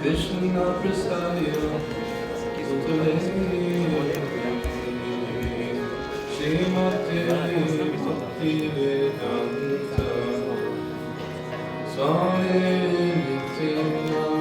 Krishna Prasthaya Utale Srimate Bhaktivedanta Swami Nityanande.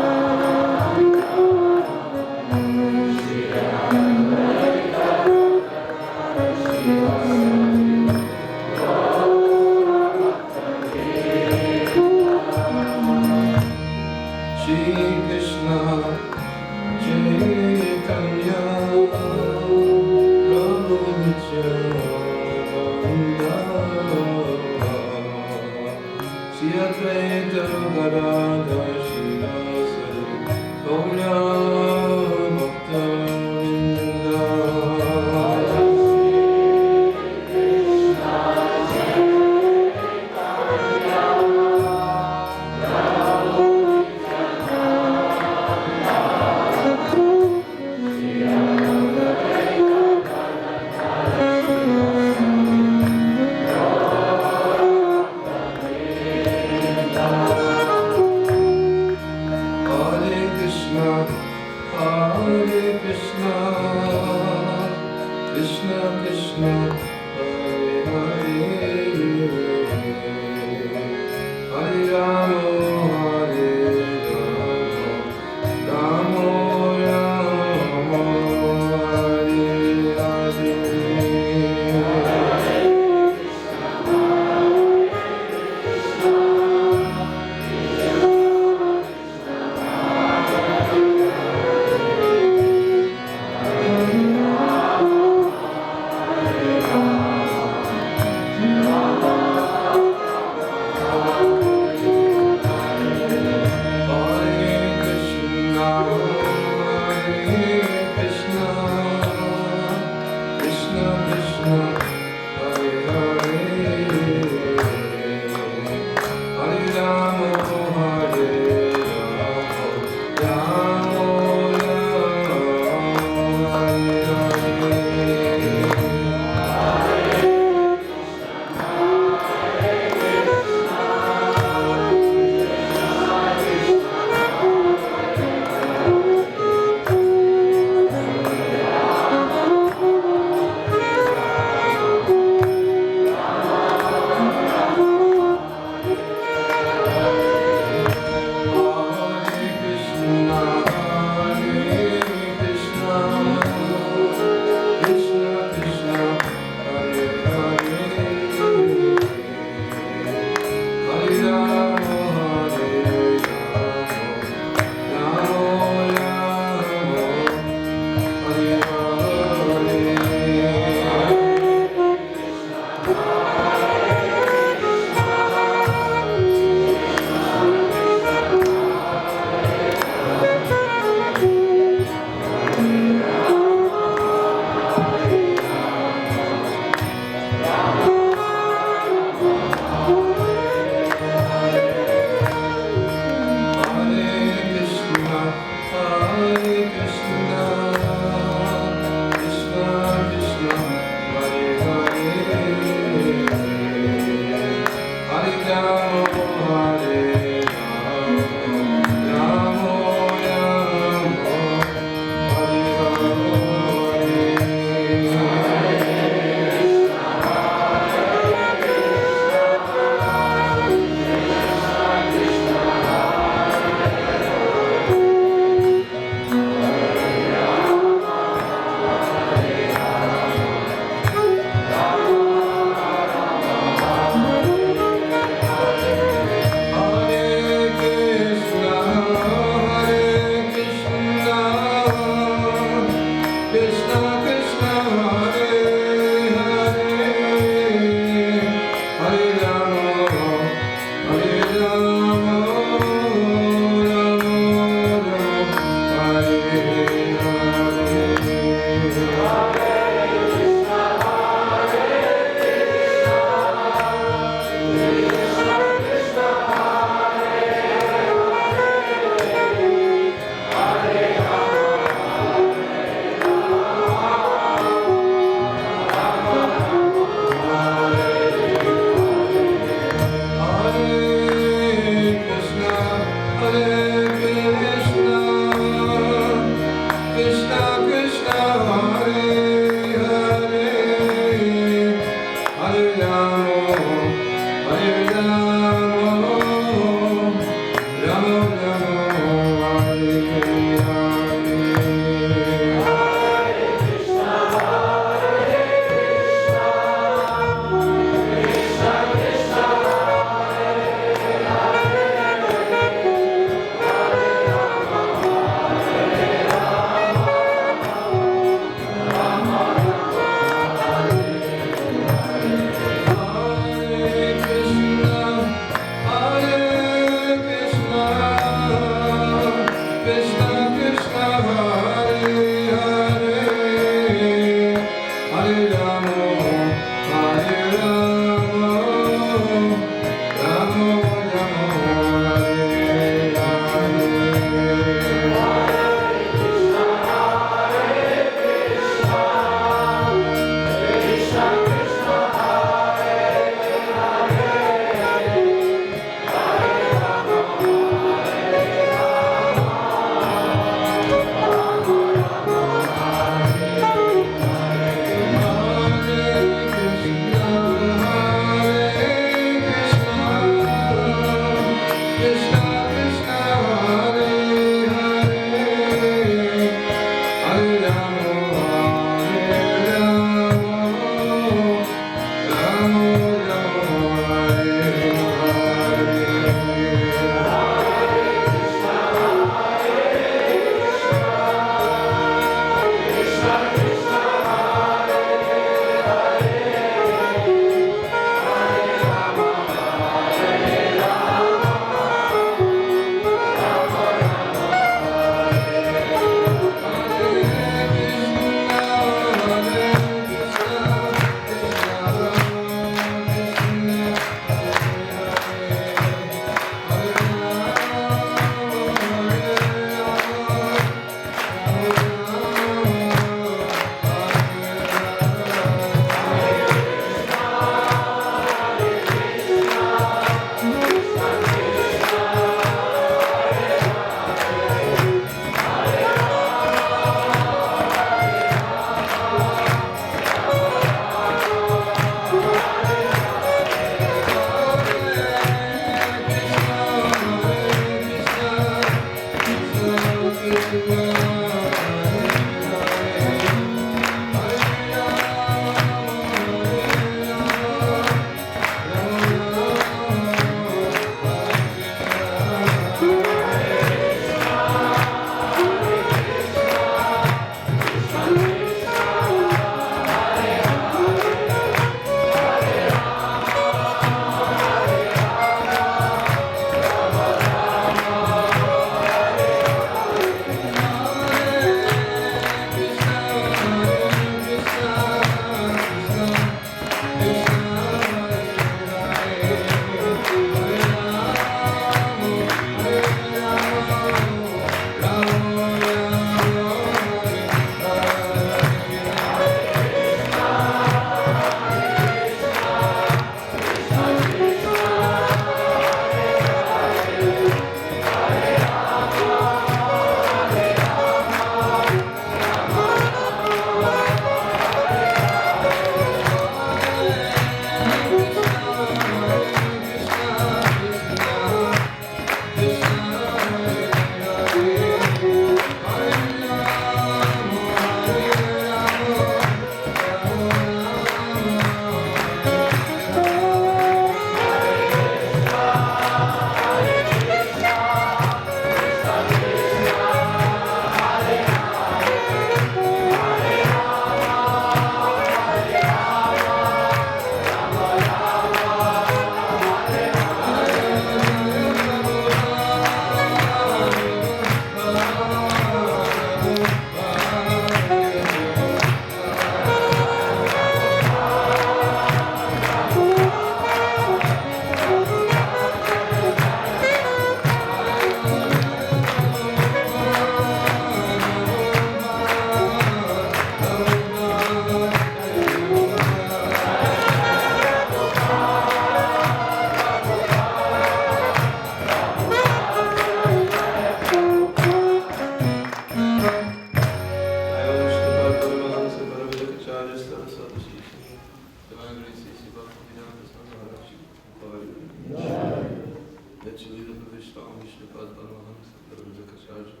Chalita Pravishtam Vishnupad Paramahan Sattvarujakacharya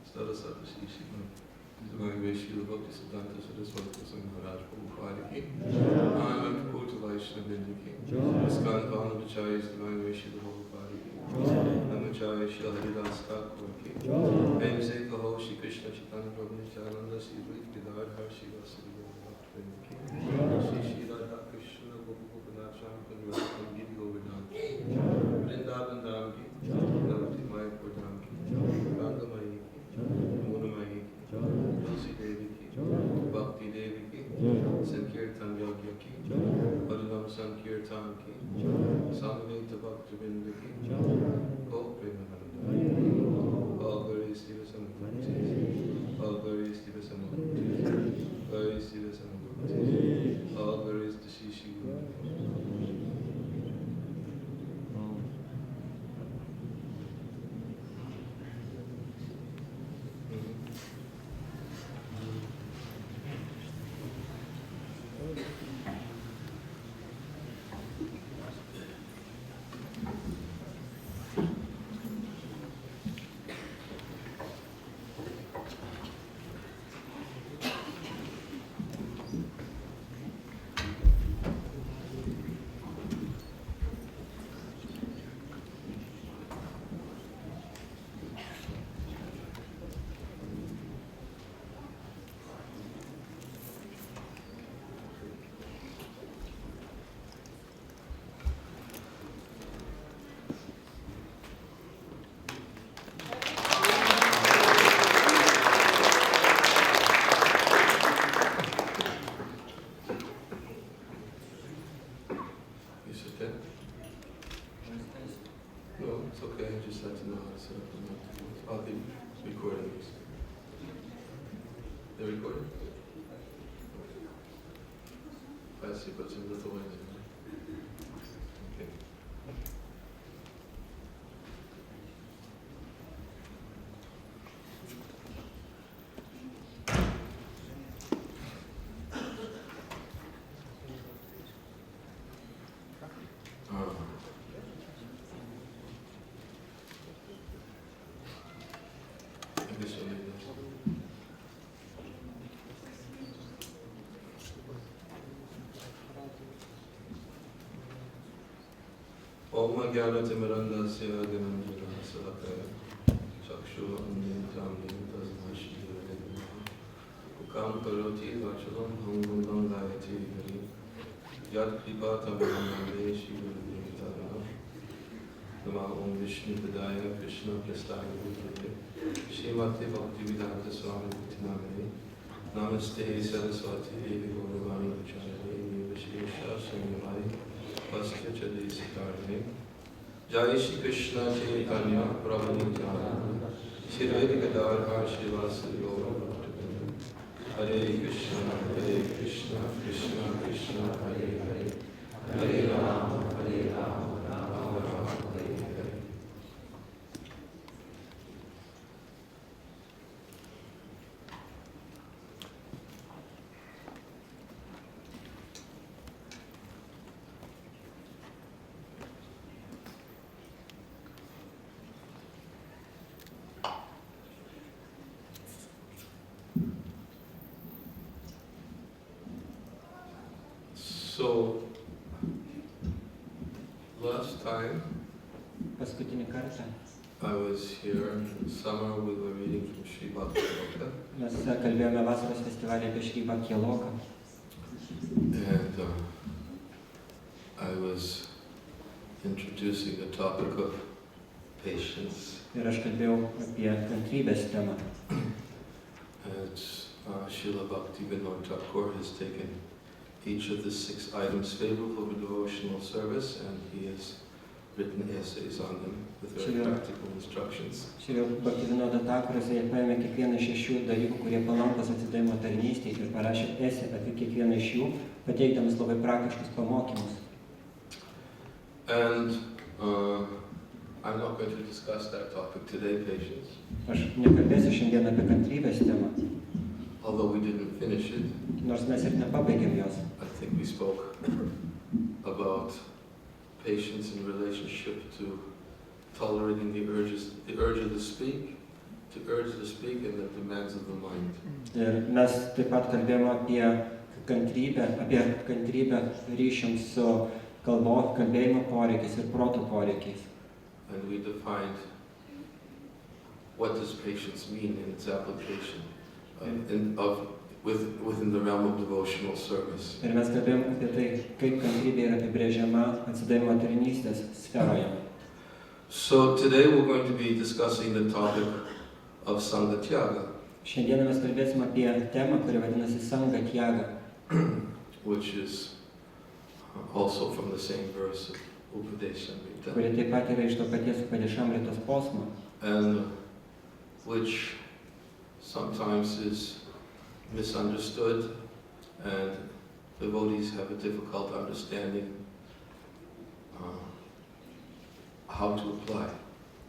Starasata Shishima Divine Veshila Bhakti Siddhanta Saraswati Goswami Maharaj Prabhupada Ki Anand Kapurta Vaishnava Vrinda Ki Iskan Vanavacharya's Divine Veshila Prabhupada Ki Namacharya Shri Haridas Thakur Ki Hemse Kaho Shri Krishna Chaitanya Prabhu Nityananda Shri Advaita Gadadhar Shri Vasudeva Bhakti Vrinda Ki Shri Shri Radha Krishna Gopi Gopinath Sham Kunjavatam Giri Govardhan Vrindavan Dham Ki Navati Mayapur Dham Ki Rangamayi Ki Munamayi Ki Tulsi Devi Ki Bhakti Devi Ki Sankirtan Yagya Ki Harinam Sankirtan Ki Samveta Bhakti Vrinda Ki Gop Premananda All glories to the Samvati All glories to the Samvati Glories to the Samvati All glories to Shishi But in Lithuania. Okay. Om Jnanatimirandasya Gananjana Salakaya Chakshu Anditam Tasmashidavaya Ukam Karoti Vachalam Hangundam Dayati Hari Yad Kripatam Nande Shivadevitarana Nama Om Vishnu Padaya Krishna Prastaya Bhutale Srimati Bhaktivedanta Swami Bhuttinamani Namaste Saraswati Devi Gauravani Vacharani Vishesha Srimai Vasya Chadesi Karne Jai Shri Krishna Chaitanya Prabhu Nityananda Shri Gadadhar Srivasadi Gaura Bhaktivinoda Hare Krishna Krishna Krishna Hare Hare Hare Rama Rama Rama Hare Hare. So, last time I was here in summer, we were reading from Sri Bhakti-Loka. Mes kalbėjome vasaros festivalį apie Sri Bhakti-Loka. And I was introducing the topic of patience. Ir aš kalbėjau apie kantrybės temą. And Srila Bhaktivinoda Thakur has taken each of the 6 items favorable for devotional service, and he has written essays on them with very practical instructions. Sri Bhaktivinoda Thakuras paėmė kiekvieną iš 6 dalykų, kurie palankus atsidavimo tarnystei, ir parašė esę apie kiekvieną iš jų, pateikdamas labai praktiškus pamokymus. And I'm not going to discuss that topic today, patience. Aš nekalbėsiu šiandien apie kantrybės temą. Although we didn't finish it, nors mes ir nepabaigėm jos. I think we spoke about patience in relationship to tolerating the urge of the speak, and the demands of the mind. Ir mes taip pat kalbėjome apie kantrybę ryšiams su kalbėjimo poreikiais ir proto poreikiais. And we defined what does patience mean in its application within the realm of devotional service. Ir mes kalbėjome apie tai, kaip kantrybė yra apibrėžiama atsidavimo tarnystės sferoje. So today we're going to be discussing the topic of Sangha Tyaga. Šiandieną mes kalbėsime apie temą, kuri vadinasi Sangha Tyaga, which is also from the same verse of Upadeshamrita. kuri taip pat yra iš to paties Upadeshamritos posmo. And which sometimes is misunderstood, and devotees have a difficult understanding how to apply.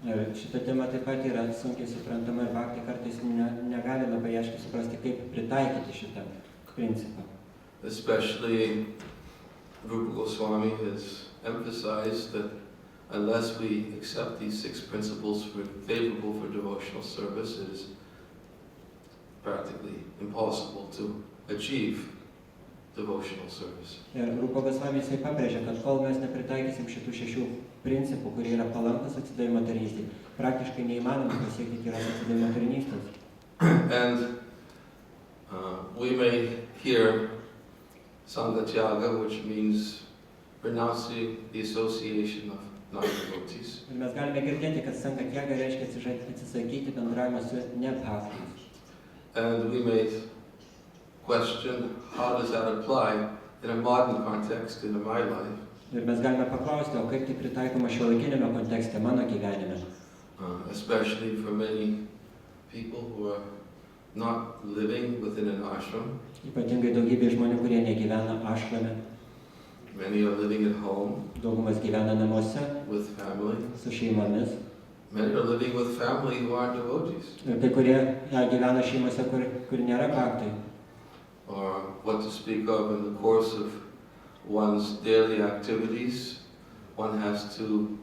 Ir šita tema taip pat yra sunkiai suprantama ir bhakti kartais negali labai aiškiai suprasti, kaip pritaikyti šitą principą. Especially Rupa Goswami has emphasized that unless we accept these 6 principles favorable for devotional service, it is practically impossible to achieve devotional service. Ir Rupa Goswami jisai pabrėžia, kad kol mes nepritaikysim šitų 6 principų, kurie yra palankus atsidavimo tarnystei, praktiškai neįmanoma pasiekti geros atsidavimo tarnystės. And we may hear Sangha Tyaga, which means renouncing the association of non-devotees. Ir mes galime girdėti, kad Sangha Tyaga reiškia atsisakyti bendravimą su nebhaktais. And we may question how does that apply in a modern context in my life. Ir mes galime paklausti, o kaip tai pritaikoma šiuolaikinėme kontekste mano gyvenime. Especially for many people who are not living within an ashram. Ypatingai daugybė žmonių, kurie negyvena ašrame. Many are living at home. Daugumas gyvena namuose. With family. Su šeimomis. Many are living with family who aren't devotees. Ir kai kurie gyvena šeimose, kur nėra bhaktai. Or what to speak of in the course of one's daily activities, one has to,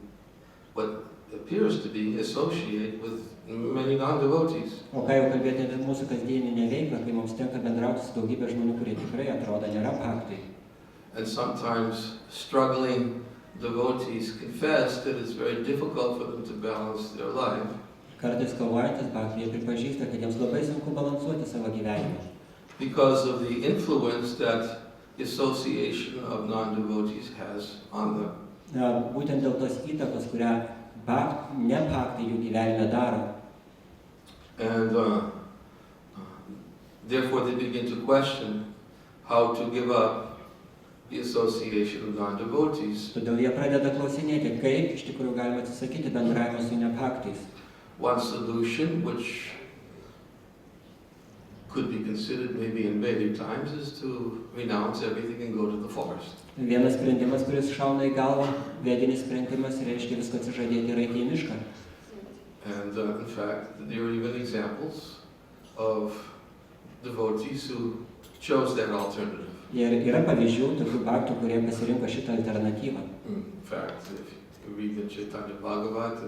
what appears to be, associate with many non-devotees. O ką jau kalbėti apie mūsų kasdieninę veiklą, kai mums tenka bendrauti su daugybė žmonių, kurie tikrai atrodo nėra bhaktai. And sometimes struggling devotees confess that it's very difficult for them to balance their life. Kartais kovojantis bhaktai, jie pripažįsta, kad jiems labai sunku balansuoti savo gyvenimą. Because of the influence that the association of non-devotees has on them. Būtent dėl tos įtakos, kurią ne bhaktai jų gyvenime daro. And therefore they begin to question how to give up the association of non-devotees. Todėl jie pradeda klausinėti, kaip iš tikrųjų galima atsisakyti bendravimo su nebhaktais. One solution, which could be considered maybe in Vedic times, is to renounce everything and go to the forest. Vienas sprendimas, kuris šauna į galvą, vedinis sprendimas, reiškia viską atsižadėti ir eiti į mišką. And in fact, there are even examples of devotees who chose that alternative. Ir yra pavyzdžių tokių bhaktų, kurie pasirinko šitą alternatyvą. In fact, if you read in Chaitanya Bhagavat,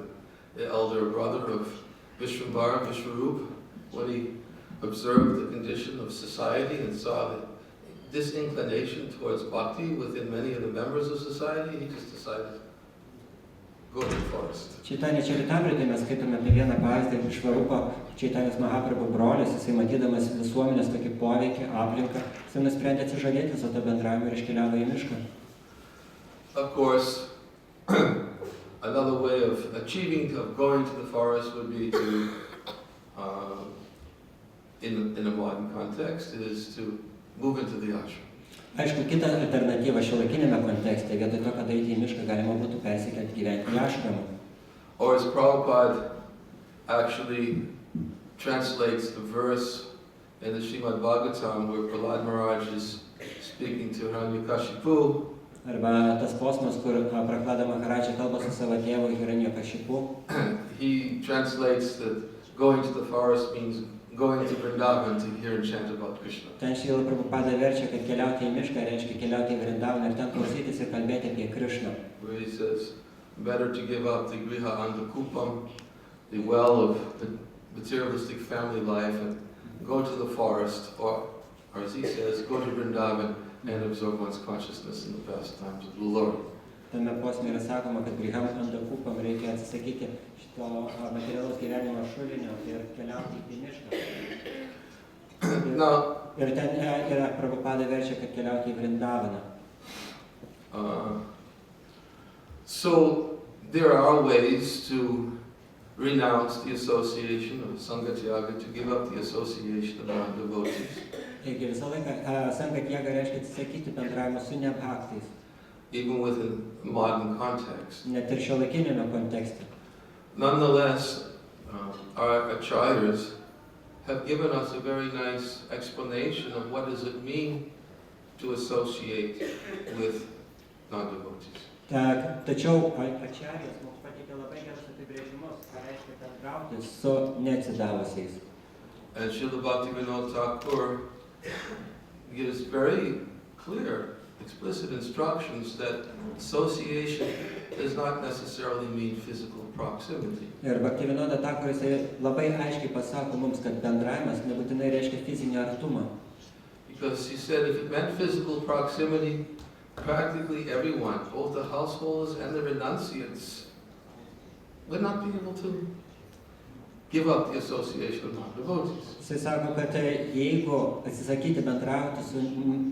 the elder brother of Vishwambara, Vishwarup, when he observed the condition of society and saw that disinclination towards bhakti within many of the members of society, he just decided go to the forest. Chaitanya Charitamrite mes skaitome apie vieną pavyzdį iš Švarupo Čaitanijos Mahaprabhu brolis, jisai matydamas visuomenės tokį poveikį, aplinką, jisai nusprendė atsižadėti viso to bendravimo ir iškeliavo į mišką. Of course, another way of going to the forest would be to, in a modern context, is to move into the ashram. Aišku, kita alternatyva šiuolaikinėme kontekste, vietoj to, kad eiti į mišką, galima būtų persikelti gyventi į ašramą. Or as Prabhupada actually translates the verse in the Srimad Bhagavatam where Prahlad Maharaj is speaking to Hiranyakashipu. Arba tas posmas, kur Prahlada Maharaja kalba su savo tėvu Hiranyakashipu. He translates that going to the forest means going to Vrindavan to hear and chant about Krishna. Ten Šrila Prabhupada verčia, kad keliauti į mišką reiškia keliauti į Vrindavan ir ten klausytis ir kalbėti apie Krishną. Where he says, better to give up the griha andakupam, the well of materialistic family life, and go to the forest, or as he says, go to Vrindavan and absorb one's consciousness in the pastimes of the Lord. Tame posme yra sakoma, kad griham andakupam reikia atsisakyti šito materialaus gyvenimo šulinio ir keliauti į mišką. Ir ten yra Prabhupada verčia, kad keliauti į Vrindavaną. So there are ways to renounce the association of Sangatyaga, to give up the association of non-devotees. Taigi visą laiką Sangatyaga reiškia atsisakyti bendravimo su nebhaktais. Even within modern context. Net ir šiuolaikiniame kontekste. Nonetheless, our acharyas have given us a very nice explanation of what does it mean to associate with non-devotees. Tačiau ačarijas mums pateikė labai gerus apibrėžimus, ką reiškia bendrauti su neatsidavusiais. And Srila Bhaktivinoda Thakur gives very clear, explicit instructions that association does not necessarily mean physical proximity. Ir Bhaktivinoda Thakur labai aiškiai pasako mums, kad bendravimas nebūtinai reiškia fizinį artumą. Because he said if it meant physical proximity, practically everyone, both the householders and the renunciants, would not be able to give up the association of non-devotees. Jisai sako, kad jeigu atsisakyti bendrauti su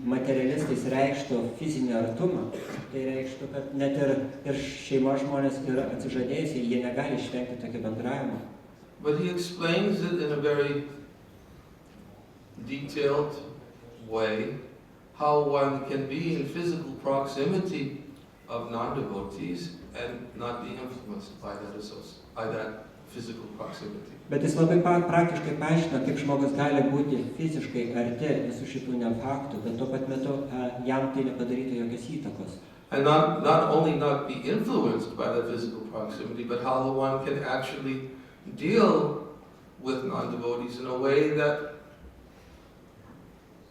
materialistais reikštų fizinį artumą, tai reikštų, kad net ir šeimos žmonės ir atsižadėjusiai, jie negali išvengti tokio bendravimo. But he explains it in a very detailed way, how one can be in physical proximity of non-devotees and not be influenced by that physical proximity. Bet jis labai praktiškai paaiškina, kaip žmogus gali būti fiziškai arti visų šitų nebhaktų, bet tuo pat metu jam tai nepadarytų jokios įtakos. And not only not be influenced by that physical proximity, but how one can actually deal with non-devotees in a way that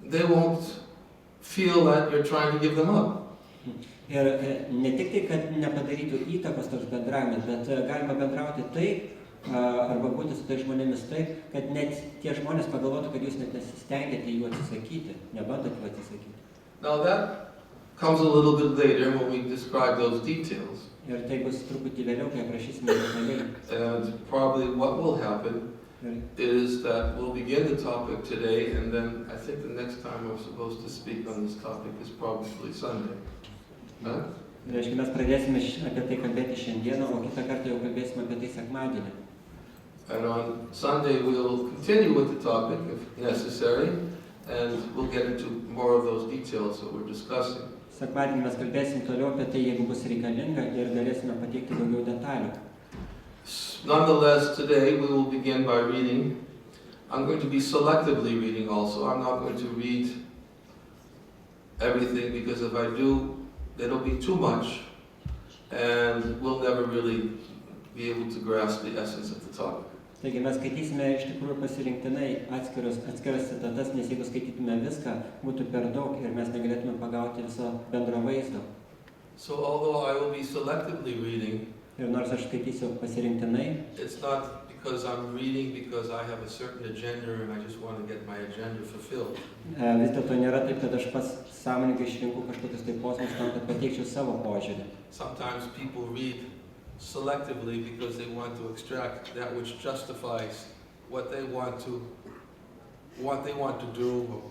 they won't feel that you're trying to give them up. Ir ne tik tai, kad nepadarytų įtakos toks bendravimas, bet galima bendrauti taip, arba būti su tai žmonėmis taip, kad net tie žmonės pagalvotų, kad jūs net nesistengiate jų atsisakyti, nebandot jų atsisakyti. Now that comes a little bit later when we describe those details. Ir tai bus truputį vėliau, kai aprašysime detaliai. And probably what will happen is that we'll begin the topic today, and then I think the next time we're supposed to speak on this topic is probably Sunday. Huh? Reiškia, mes pradėsime apie tai kalbėti šiandieną, o kitą kartą jau kalbėsime apie tai sekmadienį. And on Sunday we'll continue with the topic if necessary, and we'll get into more of those details that we're discussing. Sekmadienį mes kalbėsim toliau apie tai, jeigu bus reikalinga, ir galėsime pateikti daugiau detalių. Nonetheless, today we will begin by reading. I'm going to be selectively reading also. I'm not going to read everything, because if I do, it'll be too much, and we'll never really be able to grasp the essence of the topic. Taigi mes skaitysime iš tikrųjų pasirinktinai atskiras citatas, nes jeigu skaitytume viską, būtų per daug ir mes negalėtume pagauti viso bendro vaizdo. So although I will be selectively reading, ir nors aš skaitysiu pasirinktinai, it's not because I'm reading because I have a certain agenda and I just want to get my agenda fulfilled. Vis dėlto nėra taip, kad aš pats sąmoningai išrinkau kažkokius tai posmus tam, kad pateikčiau savo požiūrį. Sometimes people read selectively because they want to extract that which justifies what they want to do, or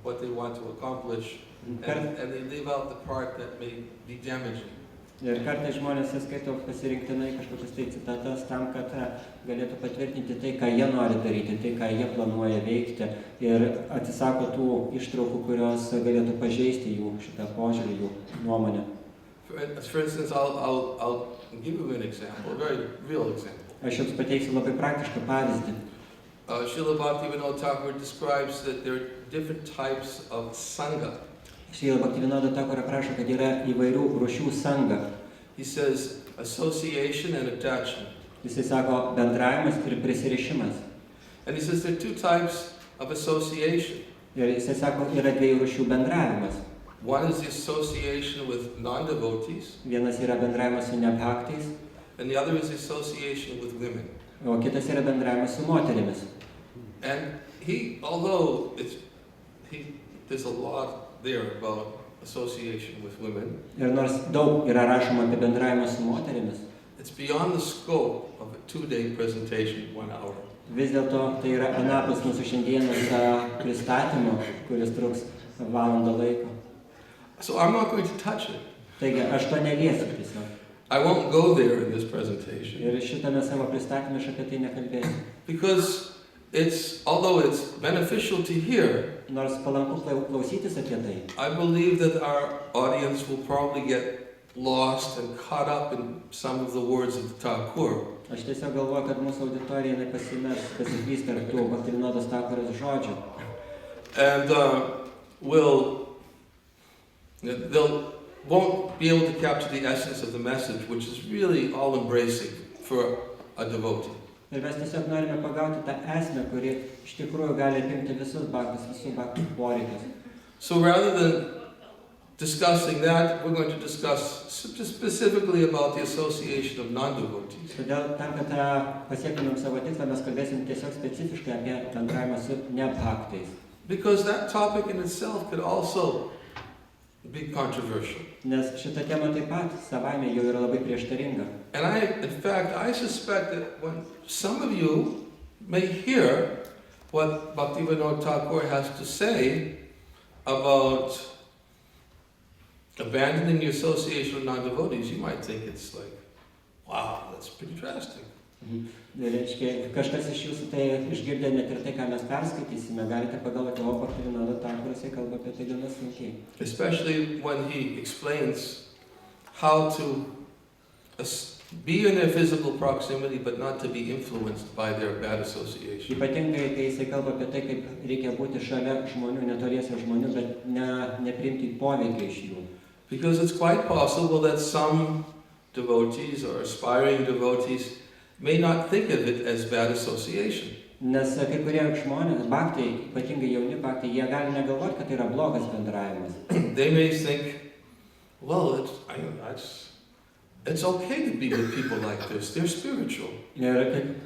what they want to accomplish, and they leave out the part that may be damaging. Ir kartais žmonės skaito pasirinktinai kažkokias tai citatas tam, kad galėtų patvirtinti tai, ką jie nori daryti, tai, ką jie planuoja veikti, ir atsisako tų ištraukų, kurios galėtų pažeisti jų šitą požiūrį, jų nuomonę. For instance, I'll give you an example, a very real example. Aš jums pateiksiu labai praktišką pavyzdį. Srila Bhaktivinoda Thakur describes that there are different types of sangha. Srila Bhaktivinoda Thakur aprašo, kad yra įvairių rūšių sanga. He says association and attachment. Jisai sako bendravimas ir prisirišimas. And he says there are two types of association. Ir jisai sako, yra dviejų rūšių bendravimas. One is the association with non-devotees, Vienas yra bendravimas su nebhaktais, and the other is the association with women. o kitas yra bendravimas su moterimis. And although there's a lot there about association with women, Ir nors daug yra rašoma apie bendravimą su moterimis, it's beyond the scope of a 2-day presentation, 1 hour. vis dėlto tai yra anapus mūsų šiandienos pristatymo, kuris truks valandą laiko. So I'm not going to touch it. Taigi aš to neliesiu tiesiog. I won't go there in this presentation. Ir šitame savo pristatymė aš apie tai nekalbėsiu. Because although it's beneficial to hear, Nors palanku klausytis apie tai, I believe that our audience will probably get lost and caught up in some of the words of Thakur. aš tiesiog galvoju, kad mūsų auditorija pasiklys tarp tų Bhaktivinodas Thakuros žodžių. And won't be able to capture the essence of the message, which is really all-embracing for a devotee. Ir mes tiesiog norime pagauti tą esmę, kuri iš tikrųjų gali apimti visus bhaktus, visų bhaktų poreikius. So rather than discussing that, we're going to discuss specifically about the association of non-devotees. Todėl tam, kad pasiektumėm savo tikslą, mes kalbėsim tiesiog specifiškai apie bendravimą su nebhaktais. Because that topic in itself could also be controversial. Nes šita tema taip pat savaime jau yra labai prieštaringa. And in fact, I suspect that when some of you may hear what Bhaktivinoda Thakur has to say about abandoning the association of non-devotees, you might think it's like, wow, that's pretty drastic. Reiškia, kažkas iš jūsų tai išgirdę net ir tai, ką mes perskaitysime, galite pagalvoti, o Bhaktivinoda Thakuras kalba apie tai gana sunkiai. Especially when he explains how to be in their physical proximity, but not to be influenced by their bad association. Ypatingai, kai jisai kalba apie tai, kaip reikia būti šalia žmonių, netoliese žmonių, bet nepriimti poveikio iš jų. Because it's quite possible that some devotees or aspiring devotees may not think of it as bad association. Nes kai kurie žmonės, bhaktai, ypatingai jauni bhaktai, jie gali negalvoti, kad tai yra blogas bendravimas. They may think, well, it's okay to be with people like this. They're spiritual. Ir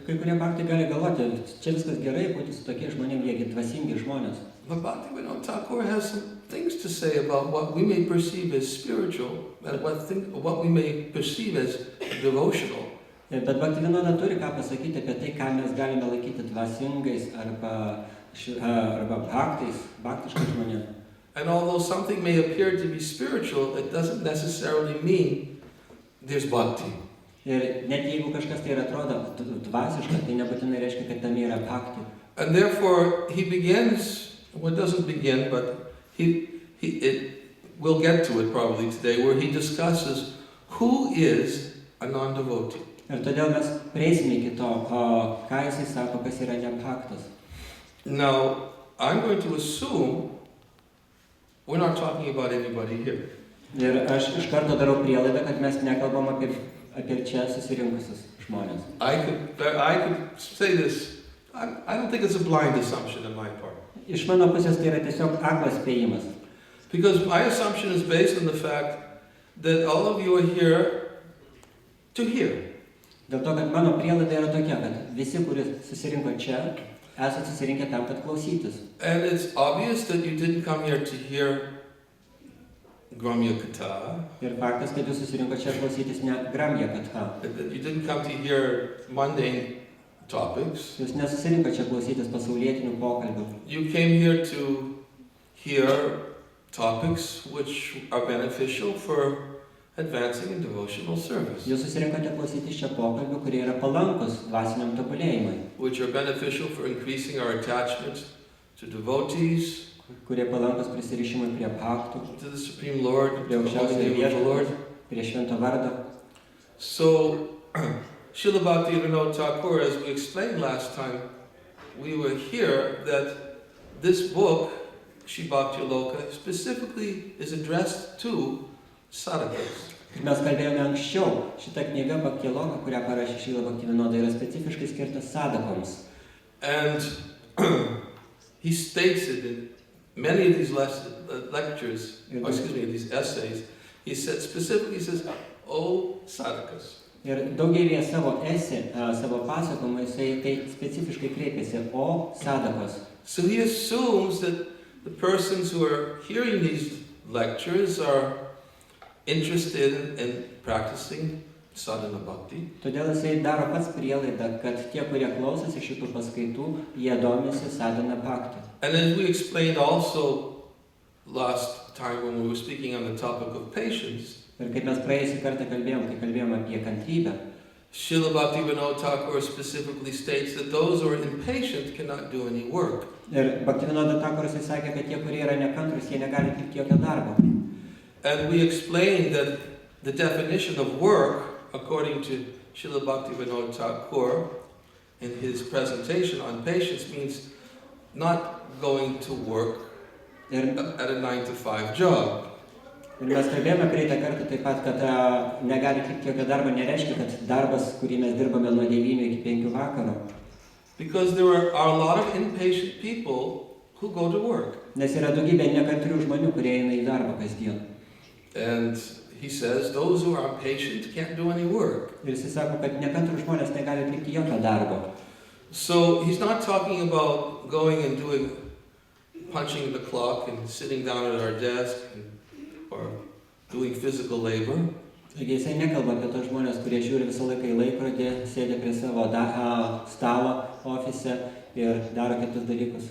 kai kurie bhaktai gali galvoti, čia viskas gerai būti su tokie žmonėm, jiegi dvasingi žmonės. But Bhaktivinoda Thakur has some things to say about what we may perceive as spiritual and what we may perceive as devotional. Bet Bhaktivinoda turi ką pasakyti apie tai, ką mes galime laikyti dvasingais arba bhaktais, bhaktiškais žmonėmis. And although something may appear to be spiritual, it doesn't necessarily mean there's bhakti. Ir net jeigu kažkas tai atrodo dvasiška, tai nebūtinai reiškia, kad tame yra bhakti. And therefore he begins, well, it doesn't begin, but we'll get to it probably today, where he discusses who is a non-devotee. Ir todėl mes prieisime iki to, ką jisai sako, kas yra nebhaktas. Now, I'm going to assume we're not talking about anybody here. Ir aš iš karto darau prielaidą, kad mes nekalbam apie čia susirinkusius žmonės. I could say this, I don't think it's a blind assumption on my part. Iš mano pusės tai yra tiesiog aklas spėjimas. Because my assumption is based on the fact that all of you are here to hear. Dėl to, kad mano prielaida yra tokia, kad visi, kurie susirinko čia, esate susirinkę tam, kad klausytis. And it's obvious that you didn't come here to hear Gramya Katha. Ir faktas, kad jūs susirinko čia klausytis ne Gramya Katha. You didn't come to hear mundane topics. Jūs nesusirinko čia klausytis pasaulietinių pokalbių. You came here to hear topics which are beneficial for advancing in devotional service. Jūs susirinkote klausytis čia pokalbių, kurie yra palankus dvasiniam tobulėjimui. Which are beneficial for increasing our attachment to devotees, kurie palankus prisirišimui prie bhaktų, to the Supreme Lord, prie to the Holy aukščiausiojo Name of the Lord. viešpaties, prie švento vardo. So, Srila Bhaktivinoda Thakur, as we explained last time, we were here that this book, Shri Bhakti Loka, specifically is addressed to sadhakas. Mes kalbėjome anksčiau, šita knyga Bhakti Loka, kurią parašė Srila Bhaktivinoda, yra specifiškai skirta sadhakoms. And he states it many of these lectures, or excuse me, these essays, he said specifically, he says, "O sadhakas." Ir daugelį savo esė, savo pasakojimų jisai tai specifiškai kreipiasi, o sadakos. So he assumes that the persons who are hearing these lectures are interested in practicing sadhana bhakti. Todėl jisai daro pats prielaidą, kad tie, kurie klausosi šitų paskaitų, jie domisi sadhana bhakti. And as we explained also last time when we were speaking on the topic of patience, Ir kaip mes praėjusį kartą kalbėjom, kai kalbėjom apie kantrybę, Srila Bhaktivinoda Thakur specifically states that those who are impatient cannot do any work. ir Bhaktivinoda Thakuras sakė, kad tie, kurie yra nekantrus, jie negali atlikti jokio darbo. And we explained that the definition of work, according to Srila Bhaktivinoda Thakur, in his presentation on patience, means not going to work Ir, at a 9-to-5 job. ir mes kalbėjome praeitą kartą taip pat, kad negali atlikti jokio darbo, nereiškia, kad darbas, kurį mes dirbame nuo 9 iki 5 vakaro. Because there are a lot of impatient people who go to work. Nes yra daugybė nekantrių žmonių, kurie eina į darbą kasdien. And he says those who are impatient can't do any work. Ir jis sako, kad nekantrų žmonės negali atlikti jokio darbo. So he's not talking about going and doing, punching the clock and sitting down at our desk or doing physical labor. Taigi jisai nekalba apie tos žmonės, kurie žiūri visą laiką į laikrodį, sėdi prie savo stalo ofise ir daro kitus dalykus.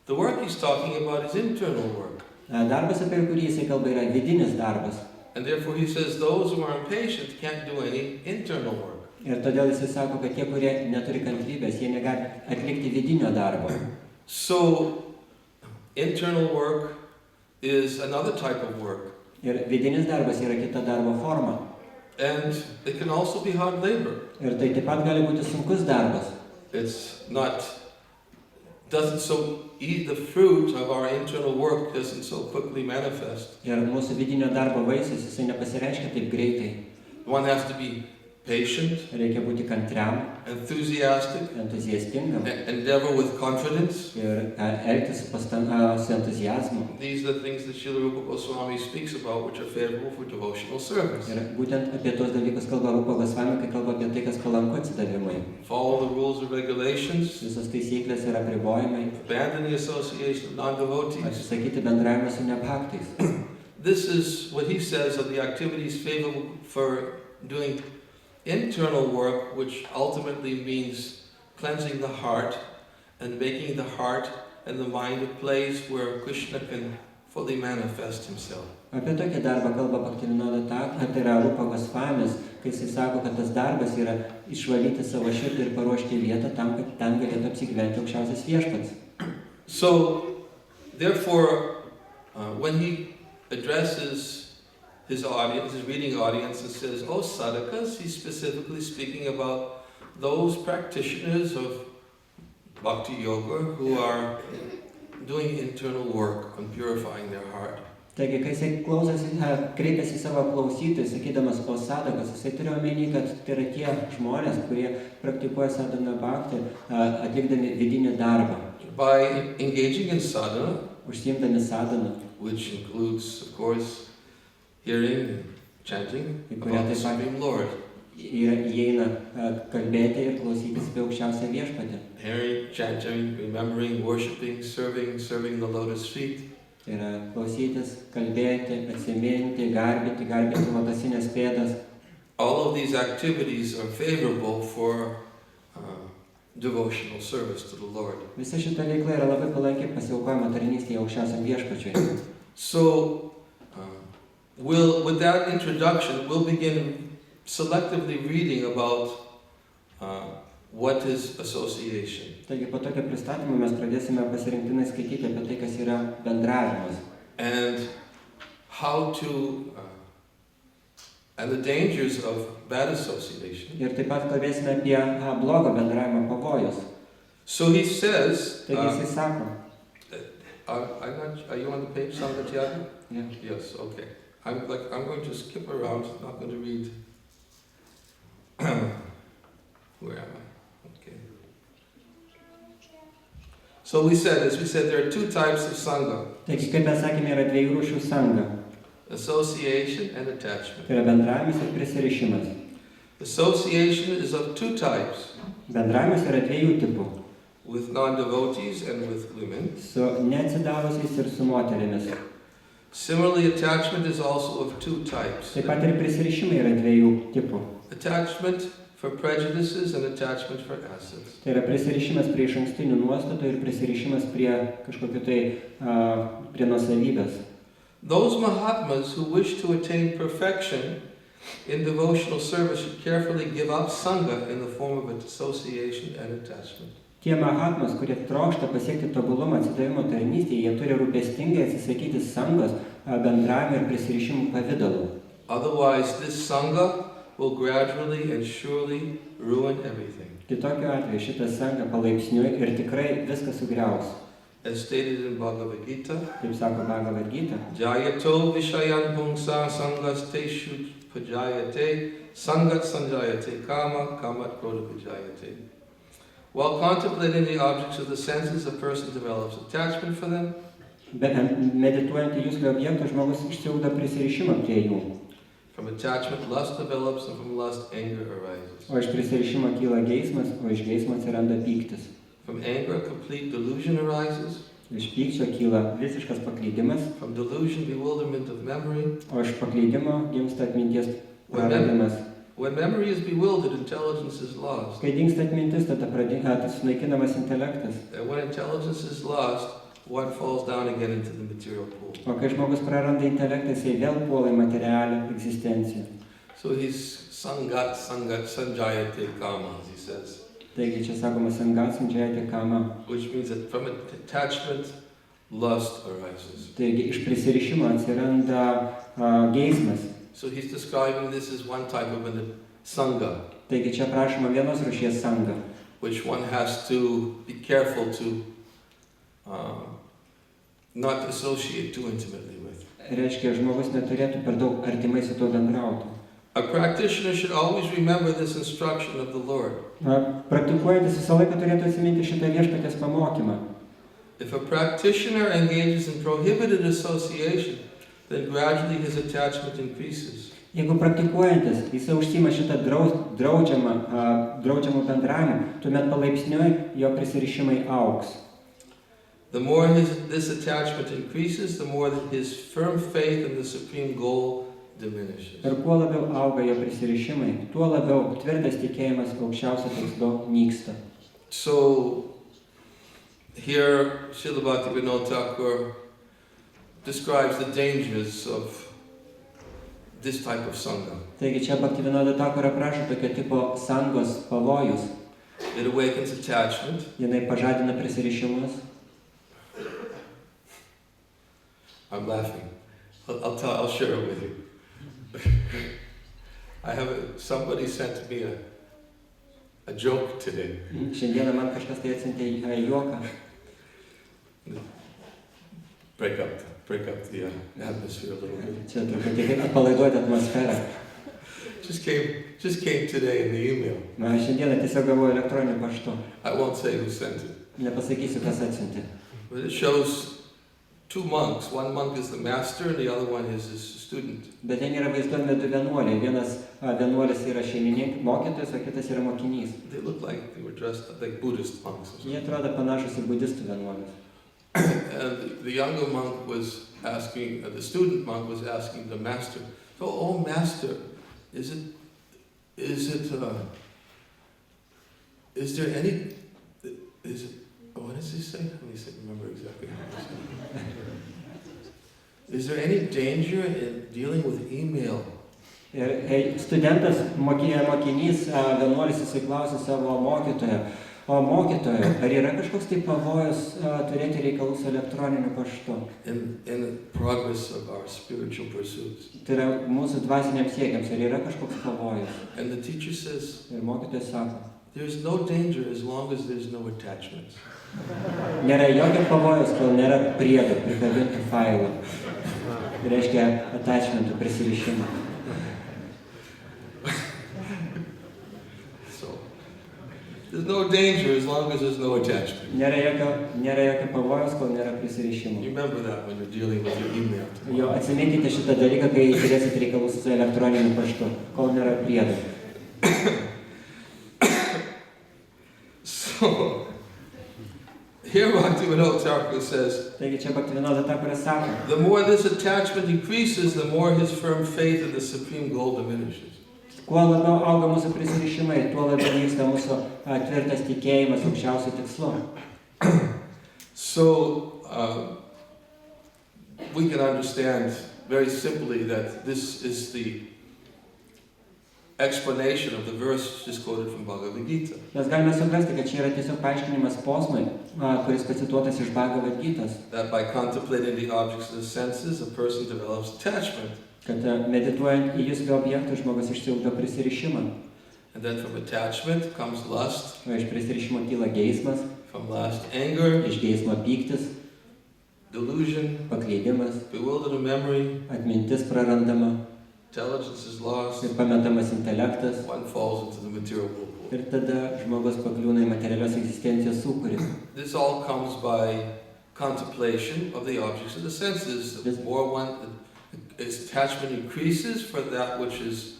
The work he's talking about is internal work. Darbas, apie kurį jisai kalba, yra vidinis darbas. And therefore he says those who are impatient can't do any internal work. Ir todėl jisai sako, kad tie, kurie neturi kantrybės, jie negali atlikti vidinio darbo. So internal work is another type of work. Ir vidinis darbas yra kita darbo forma. And it can also be hard labor. Ir tai taip pat gali būti sunkus darbas. It's not, doesn't so eat the fruit of our internal work doesn't so quickly manifest. Ir mūsų vidinio darbo vaisius, jisai nepasireiškia taip greitai. One has to be patient, Reikia būti kantriam, enthusiastic, entuziastingam endeavor with confidence. ir elgtis su entuziazmu. These are the things that Srila Rupa Goswami speaks about, which are favorable for devotional service. Ir būtent apie tos dalykus kalba Rupa Goswami, kai kalba apie tai, kas palanku atsidavimui. Follow the rules and regulations, Visos taisyklės yra apribojimai, abandon the association of non-devotees. atsisakyti bendravimą su nebhaktais. This is what he says of the activities favorable for doing internal work, which ultimately means cleansing the heart and making the heart and the mind a place where Krishna can fully manifest himself. Apie tokį darbą kalba Bhaktivinoda Thakur, tai yra Rupa Gosvamis, kai jisai sako, kad tas darbas yra išvalyti savo širdį ir paruošti vietą tam, kad ten galėtų apsigyventi aukščiausias viešpats. So, therefore, when he addresses his audience, his reading audience, and says, "Oh, sadhakas," he's specifically speaking about those practitioners of bhakti yoga who are doing internal work on purifying their heart. Taigi, kai jisai klausosi, kreipiasi į savo klausytojus, sakydamas, o sadakas, jisai turi omeny, kad tai yra tie žmonės, kurie praktikuoja sadhana bhakti, atlikdami vidinį darbą. By engaging in sadhana, Užsiimdami sadhana, which includes, of course, hearing and chanting Į about kurią the taip pat Supreme Lord. įeina kalbėti ir klausytis apie aukščiausią viešpatį. Hearing, chanting, remembering, worshipping, serving the lotus feet. Tai yra klausytis, kalbėti, atsiminti, garbinti lotosinės pėdas. All of these activities are favorable for devotional service to the Lord. Visa šita veikla yra labai palanki pasiaukojimo tarnystėje aukščiausiam viešpačiui. So, with that introduction, we'll begin selectively reading about what is association. Taigi po tokio pristatymo mes pradėsime pasirinktinai skaityti apie tai, kas yra bendravimas. And how to, and the dangers of bad association. Ir taip pat kalbėsime apie blogo bendravimo pavojus. So he says, Taigi jisai sako. are you on the page, Sangatyaga? Yeah. Yes, okay. I'm going to skip around, not going to read. Where am I? Okay. So as we said, there are two types of sangha. Taigi, kaip mes sakėme, yra dviejų rūšių sanga. Association and attachment. Tai yra bendravimas ir prisirišimas. Association is of two types. Bendravimas yra dviejų tipų. With non-devotees and with women. Su neatsidavusiais ir su moterimis. Similarly, attachment is also of two types. Taip pat ir prisirišimai yra dviejų tipų. Attachment for prejudices and attachment for assets. Tai yra prisirišimas prie išankstinių nuostatų ir prisirišimas prie kažkokio tai prie nuosavybės. Those Mahatmas who wish to attain perfection in devotional service should carefully give up sangha in the form of association and attachment. Tie Mahatmas, kurie trokšta pasiekti tobulumą atsidavimo tarnystėje, jie turi rūpestingai atsisakyti sangos bendravimo ir prisirišimų pavidalu. Otherwise, this sangha will gradually and surely ruin everything. Kitokiu atveju šitą sangą palaipsniui ir tikrai viską sugriaus. As stated in Bhagavad Gita, Kaip sako Bhagavad Gita, Jayato Vishayan Pungsa Sangas Teshu Pajayate Sangat Sanjayate Kama Kamat Krodha Pajayate. While contemplating the objects of the senses, a person develops attachment for them. Medituojant į jūsų objektus, žmogus išsiugdo prisirišimą prie jų. From attachment, lust develops, and from lust, anger arises. O iš prisirišimo kyla geismas, o iš geismo atsiranda pyktis. From anger, complete delusion arises. Iš pykčio kyla visiškas paklydimas, From delusion, bewilderment of memory. o iš paklydimo gimsta atminties praradimas. When memory is bewildered, intelligence is lost. Kai dingsta atmintis, tada sunaikinamas intelektas. And when intelligence is lost, one falls down again into the material pool. O kai žmogus praranda intelektą, jisai vėl puola į materialią egzistenciją. So he's sangat sanjayate kama, as he says. Taigi čia sakoma sangat sanjayate kama. Which means that from attachment, lust arises. Taigi iš prisirišimo atsiranda geismas. So he's describing this as one type of a sangha, Taigi čia prašoma vienos rūšies sanga, which one has to be careful to not associate too intimately with. reiškia, žmogus neturėtų per daug artimai su tuo bendrauti. A practitioner should always remember this instruction of the Lord. Praktikuojantis visą laiką turėtų atsiminti šitą viešpaties pamokymą. If a practitioner engages in prohibited association, then gradually his attachment increases. Jeigu praktikuojantis, jisai užsima šitą draudžiamą bendravimą, tuomet palaipsniui jo prisirišimai augs. The more this attachment increases, the more that his firm faith in the supreme goal diminishes. Ir kuo labiau auga jo prisirišimai, tuo labiau tvirtas tikėjimas aukščiausio tikslo nyksta. So here Srila Bhaktivinoda Thakur describes the dangers of this type of sangha. Taigi čia Bhaktivinoda Thakur aprašo tokio tipo sangos pavojus. It awakens attachment. Jinai pažadina prisirišimus. I'm laughing. I'll share it with you. Somebody sent me a joke today. Šiandieną man kažkas tai atsiuntė juoką. Break up the atmosphere a little bit. Čia truputį atpalaiduoti atmosferą. Just came today in the email. Šiandieną tiesiog gavau elektroniniu paštu. I won't say who sent it. Nepasakysiu, kas atsiuntė. But it shows two monks. One monk is the master and the other one is his student. Bet ten yra vaizduojami du vienuoliai. Vienas vienuolis yra šeimininkas, mokytojas, o kitas yra mokinys. They look like they were dressed up like Buddhist monks. Jie atrodo panašus į budistų vienuolius. And the younger monk was asking, the student monk was asking the master, "Oh, master, is there any, what does he say? Let me see, remember exactly how he said it. Is there any danger in dealing with email?" Ir studentas, mokinys, vienuolis įsiklausė savo mokytoją. O mokytojo, ar yra kažkoks tai pavojus turėti reikalus elektroniniu paštu? In the progress of our spiritual pursuits. Tai yra mūsų dvasiniams siekiams, ar yra kažkoks pavojus? And the teacher says, Ir mokytojas sako, there's no danger as long as there's no attachment. nėra jokio pavojus, kol nėra priedų, prikabintų failų. Tai reiškia attachmentų, prisirišimą. There's no danger as long as there's no attachment. Nėra jokio pavojaus, kol nėra prisirišimo. Remember that when you're dealing with your email. Jo, atsiminkite šitą dalyką, kai turėsit reikalus su elektroniniu paštu, kol nėra priedų. So, here Bhaktivinoda Thakur says, Taigi čia Bhaktivinoda Thakur sako, the more this attachment increases, the more his firm faith in the supreme goal diminishes. kuo labiau auga mūsų prisirišimai, tuo labiau vyksta mūsų tvirtas tikėjimas aukščiausiu tikslu. So, we can understand very simply that this is the explanation of the verse just quoted from Bhagavad Gita. Mes galime suprasti, kad čia yra tiesiog paaiškinimas posmui, kuris pacituotas iš Bhagavad Gitos. That by contemplating the objects of the senses, a person develops attachment. Kad medituojant į juslį objektų žmogus išsiugdo prisirišimą. And then from attachment comes lust. O iš prisirišimo kyla geismas. From lust, anger. Iš geismo pyktis. Delusion. Paklydimas. Bewildered memory. Atmintis prarandama. Intelligence is lost. Ir pametamas intelektas. One falls into the material whirlpool. Ir tada žmogus pakliūna į materialios egzistencijos sūkurį. This all comes by contemplation of the objects of the senses. The more one, its attachment increases for that which is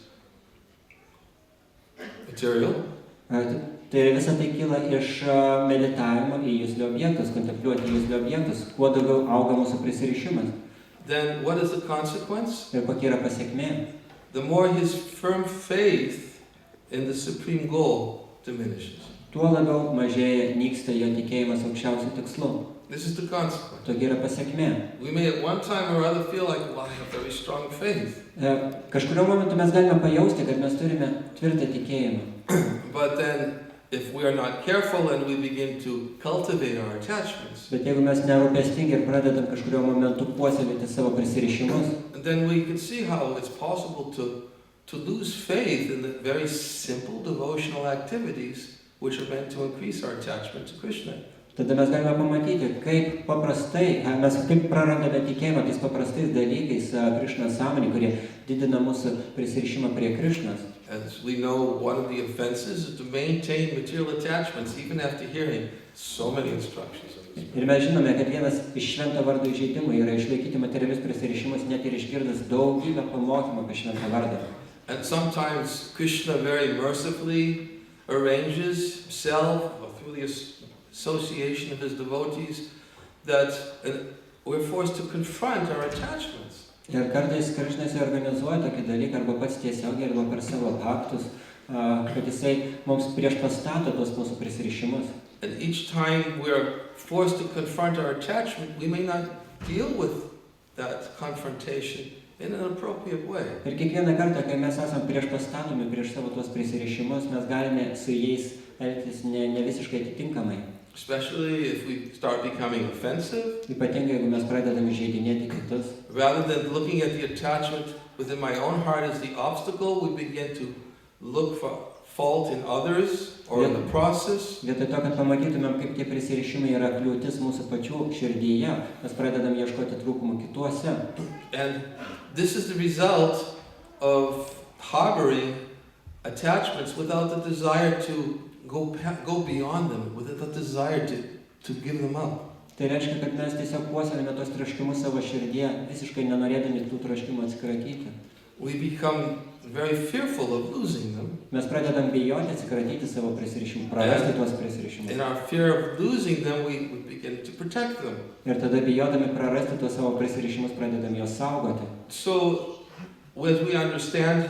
material. Tai visa tai kyla iš meditavimo į juslio objektus, kontempliuoti juslio objektus, kuo daugiau auga mūsų prisirišimas. Then what is the consequence? Ir kokia yra pasiekmė? The more his firm faith in the supreme goal diminishes. Tuo labiau mažėja, nyksta jo tikėjimas aukščiausiu tikslu. This is the consequence. Tokia yra pasiekmė. We may at one time or other feel like, well, I have very strong faith. Kažkurio momentu mes galime pajausti, kad mes turime tvirtą tikėjimą. But then, if we are not careful and we begin to cultivate our attachments, Bet jeigu mes nerūpestingi ir pradedam kažkurio momentu puoselėti savo prisirišimus, then we can see how it's possible to lose faith in the very simple devotional activities which are meant to increase our attachment to Krishna. tada mes galime pamatyti, kaip paprastai, mes kaip prarandame tikėjimą tais paprastais dalykais Krišnos sąmonį, kurie didina mūsų prisirišimą prie Krišnos. As we know, one of the offenses is to maintain material attachments even after hearing so many instructions of this. Ir mes žinome, kad vienas iš švento vardo įžeidimų yra išlaikyti materialius prisirišimus net ir išgirdus daugybę pamokymų apie šventą vardą. And sometimes Krishna very mercifully arranges himself through the association of his devotees that we're forced to confront our attachments. Ir kartais Krišnas organizuoja tokį dalyką arba pats tiesiogiai arba per savo aktus, kad jisai mums priešpastato tos mūsų prisirišimus. And each time we're forced to confront our attachment, we may not deal with that confrontation in an appropriate way. Ir kiekvieną kartą, kai mes esam priešpastatomi prieš savo tuos prisirišimus, mes galime su jais elgtis ne visiškai atitinkamai. Especially if we start becoming offensive. Ypatingai, jeigu mes pradedam įžeidinėti kitus. Rather than looking at the attachment within my own heart as the obstacle, we begin to look for fault in others or in the process. Vietoj to, kad pamatytumėm, kaip tie prisirišimai yra kliūtis mūsų pačių širdyje, mes pradedam ieškoti trūkumų kituose. And this is the result of harboring attachments without the desire to go beyond them, with the desire to give them up. Tai reiškia, kad mes tiesiog puoselėjame tos troškimus savo širdyje, visiškai nenorėdami tų troškimų atsikratyti. We become very fearful of losing them. Mes pradedam bijoti atsikratyti savo prisirišimų, prarasti tuos prisirišimus. In our fear of losing them, we begin to protect them. Ir tada bijodami prarasti tuos savo prisirišimus, pradedam juos saugoti. So, as we understand,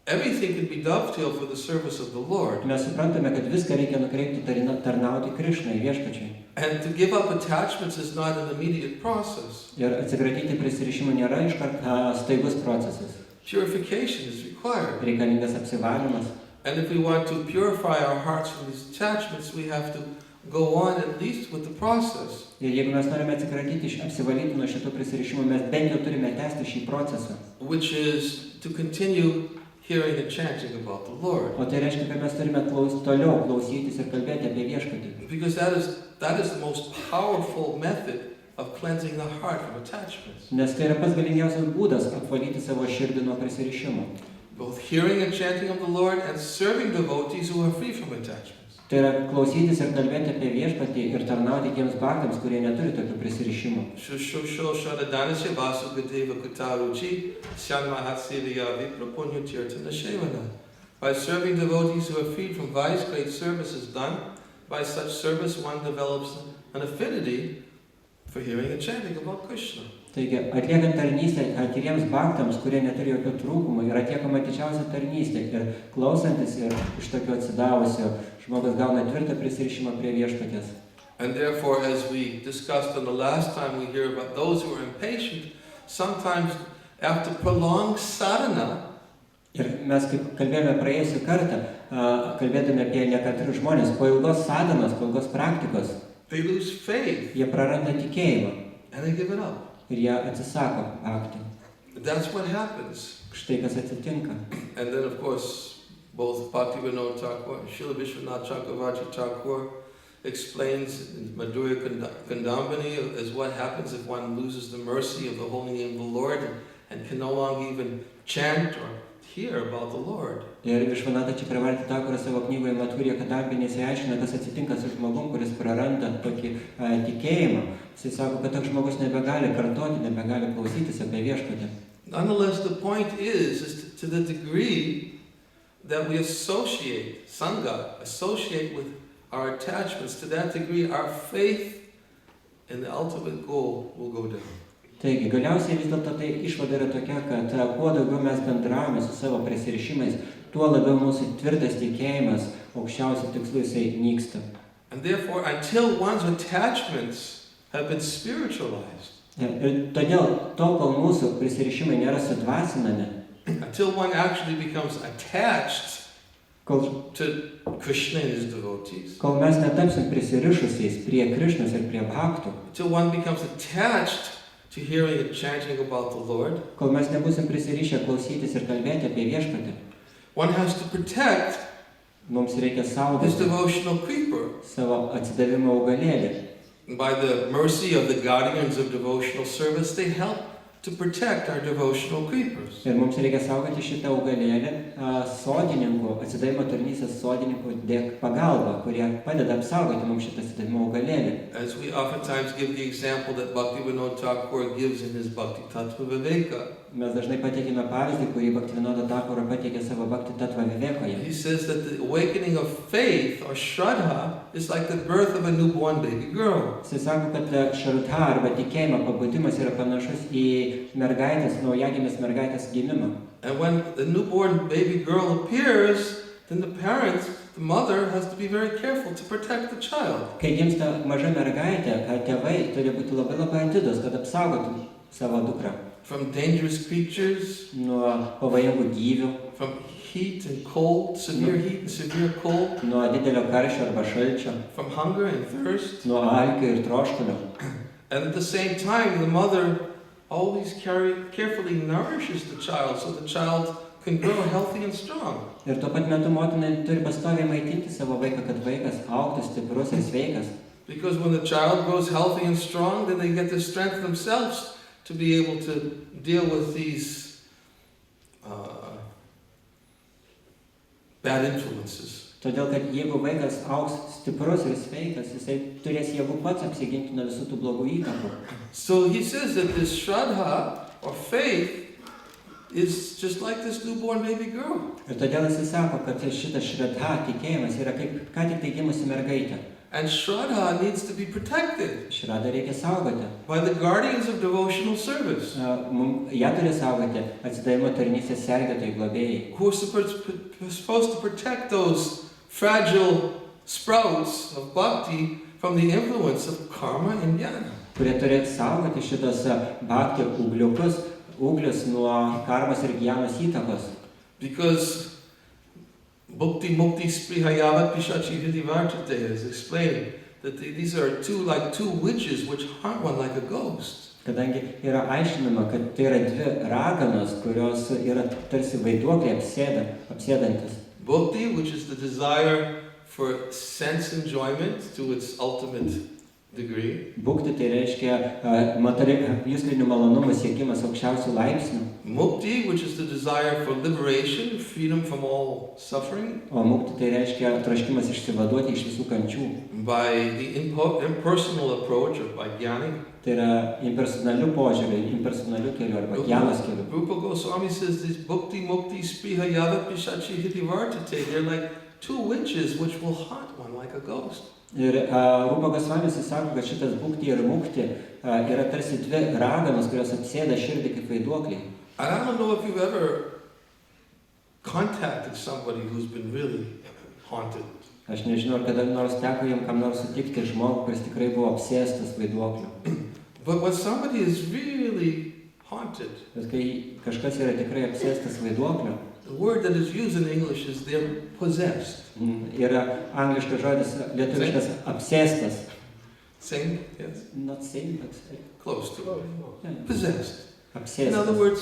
everything can be dovetailed for the service of the Lord. Mes suprantame, kad viską reikia nukreipti tarnauti Krišnai, viešpačiai. And to give up attachments is not an immediate process. Ir atsikratyti prisirišimų nėra iškart staigus procesas. Purification is required. Reikalingas apsivalymas. And if we want to purify our hearts from these attachments, we have to go on at least with the process. Ir jeigu mes norime atsikratyti, apsivalyti nuo šitų prisirišimų, mes bent jau turime tęsti šį procesą. Which is to continue hearing and chanting about the Lord. O tai reiškia, kad mes turime toliau klausytis ir kalbėti apie viešpatį. Because that is the most powerful method of cleansing the heart from attachments. Nes tai yra pats galingiausias būdas apvalyti savo širdį nuo prisirišimų. Both hearing and chanting of the Lord and serving devotees who are free from attachments. Tai yra klausytis ir kalbėti apie viešpatį ir tarnauti tiems baktams, kurie neturi tokių prisirišimų. By serving devotees who are freed from vice, great service is done. By such service one develops an affinity for hearing and chanting about Krishna. Taigi, atliekant tarnystę tyriems baktams, kurie neturi jokių trūkumų, yra atliekama didžiausia tarnystė. Ir klausantis ir iš tokio atsidavusio žmogus gauna tvirtą prisirišimą prie viešpaties. And therefore, as we discussed on the last time, we hear about those who are impatient, sometimes after prolonged sadhana. Ir mes, kaip kalbėjome praėjusią kartą, kalbėdami apie nekantrius žmonės, po ilgos sadhanos, po ilgos praktikos, they lose faith. Jie praranda tikėjimą. And they give it up. Ir jie atsisako akti. That's what happens. Štai kas atsitinka. And then, of course, both Bhaktivinoda Thakur and Srila Vishwanath Chakravarti Thakur explains in Madhurya Kandambini as what happens if one loses the mercy of the holy name of the Lord and can no longer even chant or hear about the Lord. Ir Vishwanath Chakravarti Thakur savo knygoje Madhurya Kandambini aiškina, kas atsitinka su žmogum, kuris praranda tokį tikėjimą. Jis sako, kad toks žmogus nebegali kartoti, nebegali klausytis apie viešpatį. Nonetheless, the point is to the degree that we associate Sangha, associate with our attachments, to that degree our faith in the ultimate goal will go down. Taigi, galiausiai vis dėlto tai išvada yra tokia, kad kuo daugiau mes bendravome su savo prisirišimais, tuo labiau mūsų tvirtas tikėjimas aukščiausių tikslų jisai nyksta. And therefore, until one's attachments have been spiritualized, ir todėl, tol kol mūsų prisirišimai nėra sudvasinami, until one actually becomes attached to Krishna and his devotees, kol mes netapsim prisirišusiais prie Krišnos ir prie bhaktų, until one becomes attached to hearing and chanting about the Lord, kol mes nebūsim prisirišę klausytis ir kalbėti apie viešpatį, one has to protect mums reikia his saugoti devotional creeper. savo atsidavimo augalėlį. By the mercy of the guardians of devotional service, they help to protect our devotional creepers. Ir mums reikia saugoti šitą augalėlį sodininkų, atsidavimo tarnystės sodininkų pagalba, kurie padeda apsaugoti mums šitą atsidavimo augalėlį. As we oftentimes give the example that Bhaktivinoda Thakur gives in his Bhakti Tattva Viveka. Mes dažnai pateikime pavyzdį, kurį Bhaktivinoda Thakur pateikė savo Bhakti Tattva Vivekoje. He says that the awakening of faith or Shraddha is like the birth of a newborn baby girl. Jis sako, kad šraddha arba tikėjimo pabudimas yra panašus į mergaitės, naujagimės mergaitės gimimą. And when the newborn baby girl appears, then the parents, the mother, has to be very careful to protect the child. Kai gimsta maža mergaitė, tėvai turi būti labai atidūs, kad apsaugotų savo dukrą. From dangerous creatures, nuo pavojingų gyvių, from heat and cold, severe heat and severe cold, nuo didelio karščio arba šalčio, from hunger and thirst. nuo alkio ir troškulio. And at the same time, the mother always carefully nourishes the child so the child can grow healthy and strong. Ir tuo pat metu motina turi pastoviai maitinti savo vaiką, kad vaikas augtų stiprus ir sveikas. Because when the child grows healthy and strong, then they get the strength themselves to be able to deal with these bad influences. Todėl, kad jeigu vaikas augs stiprus ir sveikas, jisai turės jėgų pats apsiginti nuo visų tų blogų įtakų. So he says that this Shraddha or faith is just like this newborn baby girl. Ir todėl jisai sako, kad šitas šraddha tikėjimas yra kaip ką tik tai gimusi mergaitė. And Shraddha needs to be protected Šradą reikia saugoti. by the guardians of devotional service, Ją turi saugoti atsidavimo tarnystės sergėtojai globėjai, who are supposed to protect those fragile sprouts of bhakti from the influence of karma and jnana. kurie turi saugoti šitos bhakti ūglius nuo karmos ir gyanos įtakos. Because Bhukti Mukti Sprihayavat Pishachi Hridivartate is explained that these are two witches which haunt one like a ghost. Kadangi yra aiškinama, kad tai yra dvi raganos, kurios yra tarsi vaiduokliai apsėdantis. Bhukti, which is the desire for sense enjoyment to its ultimate degree. Bhukti tai reiškia juslinių malonumų siekimas aukščiausių laipsnių. Mukti, which is the desire for liberation, freedom from all suffering. O mukti tai reiškia troškimas išsivaduoti iš visų kančių. By the impersonal approach of by jnani. Tai yra impersonalių požiūrių, impersonalių kelių arba jnanos kelių. Rupa Goswami says these bhukti, mukti, spriha, yada, pishachi, hiti, vartate, they're like two witches which will haunt one like a ghost. Ir Rupa Goswami sako, kad šitas bhukti ir mukti yra tarsi dvi raganos, kurios apsėda širdį kaip vaiduokliai. I don't know if you've ever contacted somebody who's been really haunted. Aš nežinau, ar kada nors teko jam kam nors sutikti žmogų, kuris tikrai buvo apsėstas vaiduokliu. But when somebody is really haunted, Bet kai kažkas yra tikrai apsėstas vaiduokliu, the word that is used in English is they're possessed. Yra angliškas žodis lietuviškas apsėstas. Same? Yes? Not same, but Close to it. yeah, Possessed. In other apsėstas. words,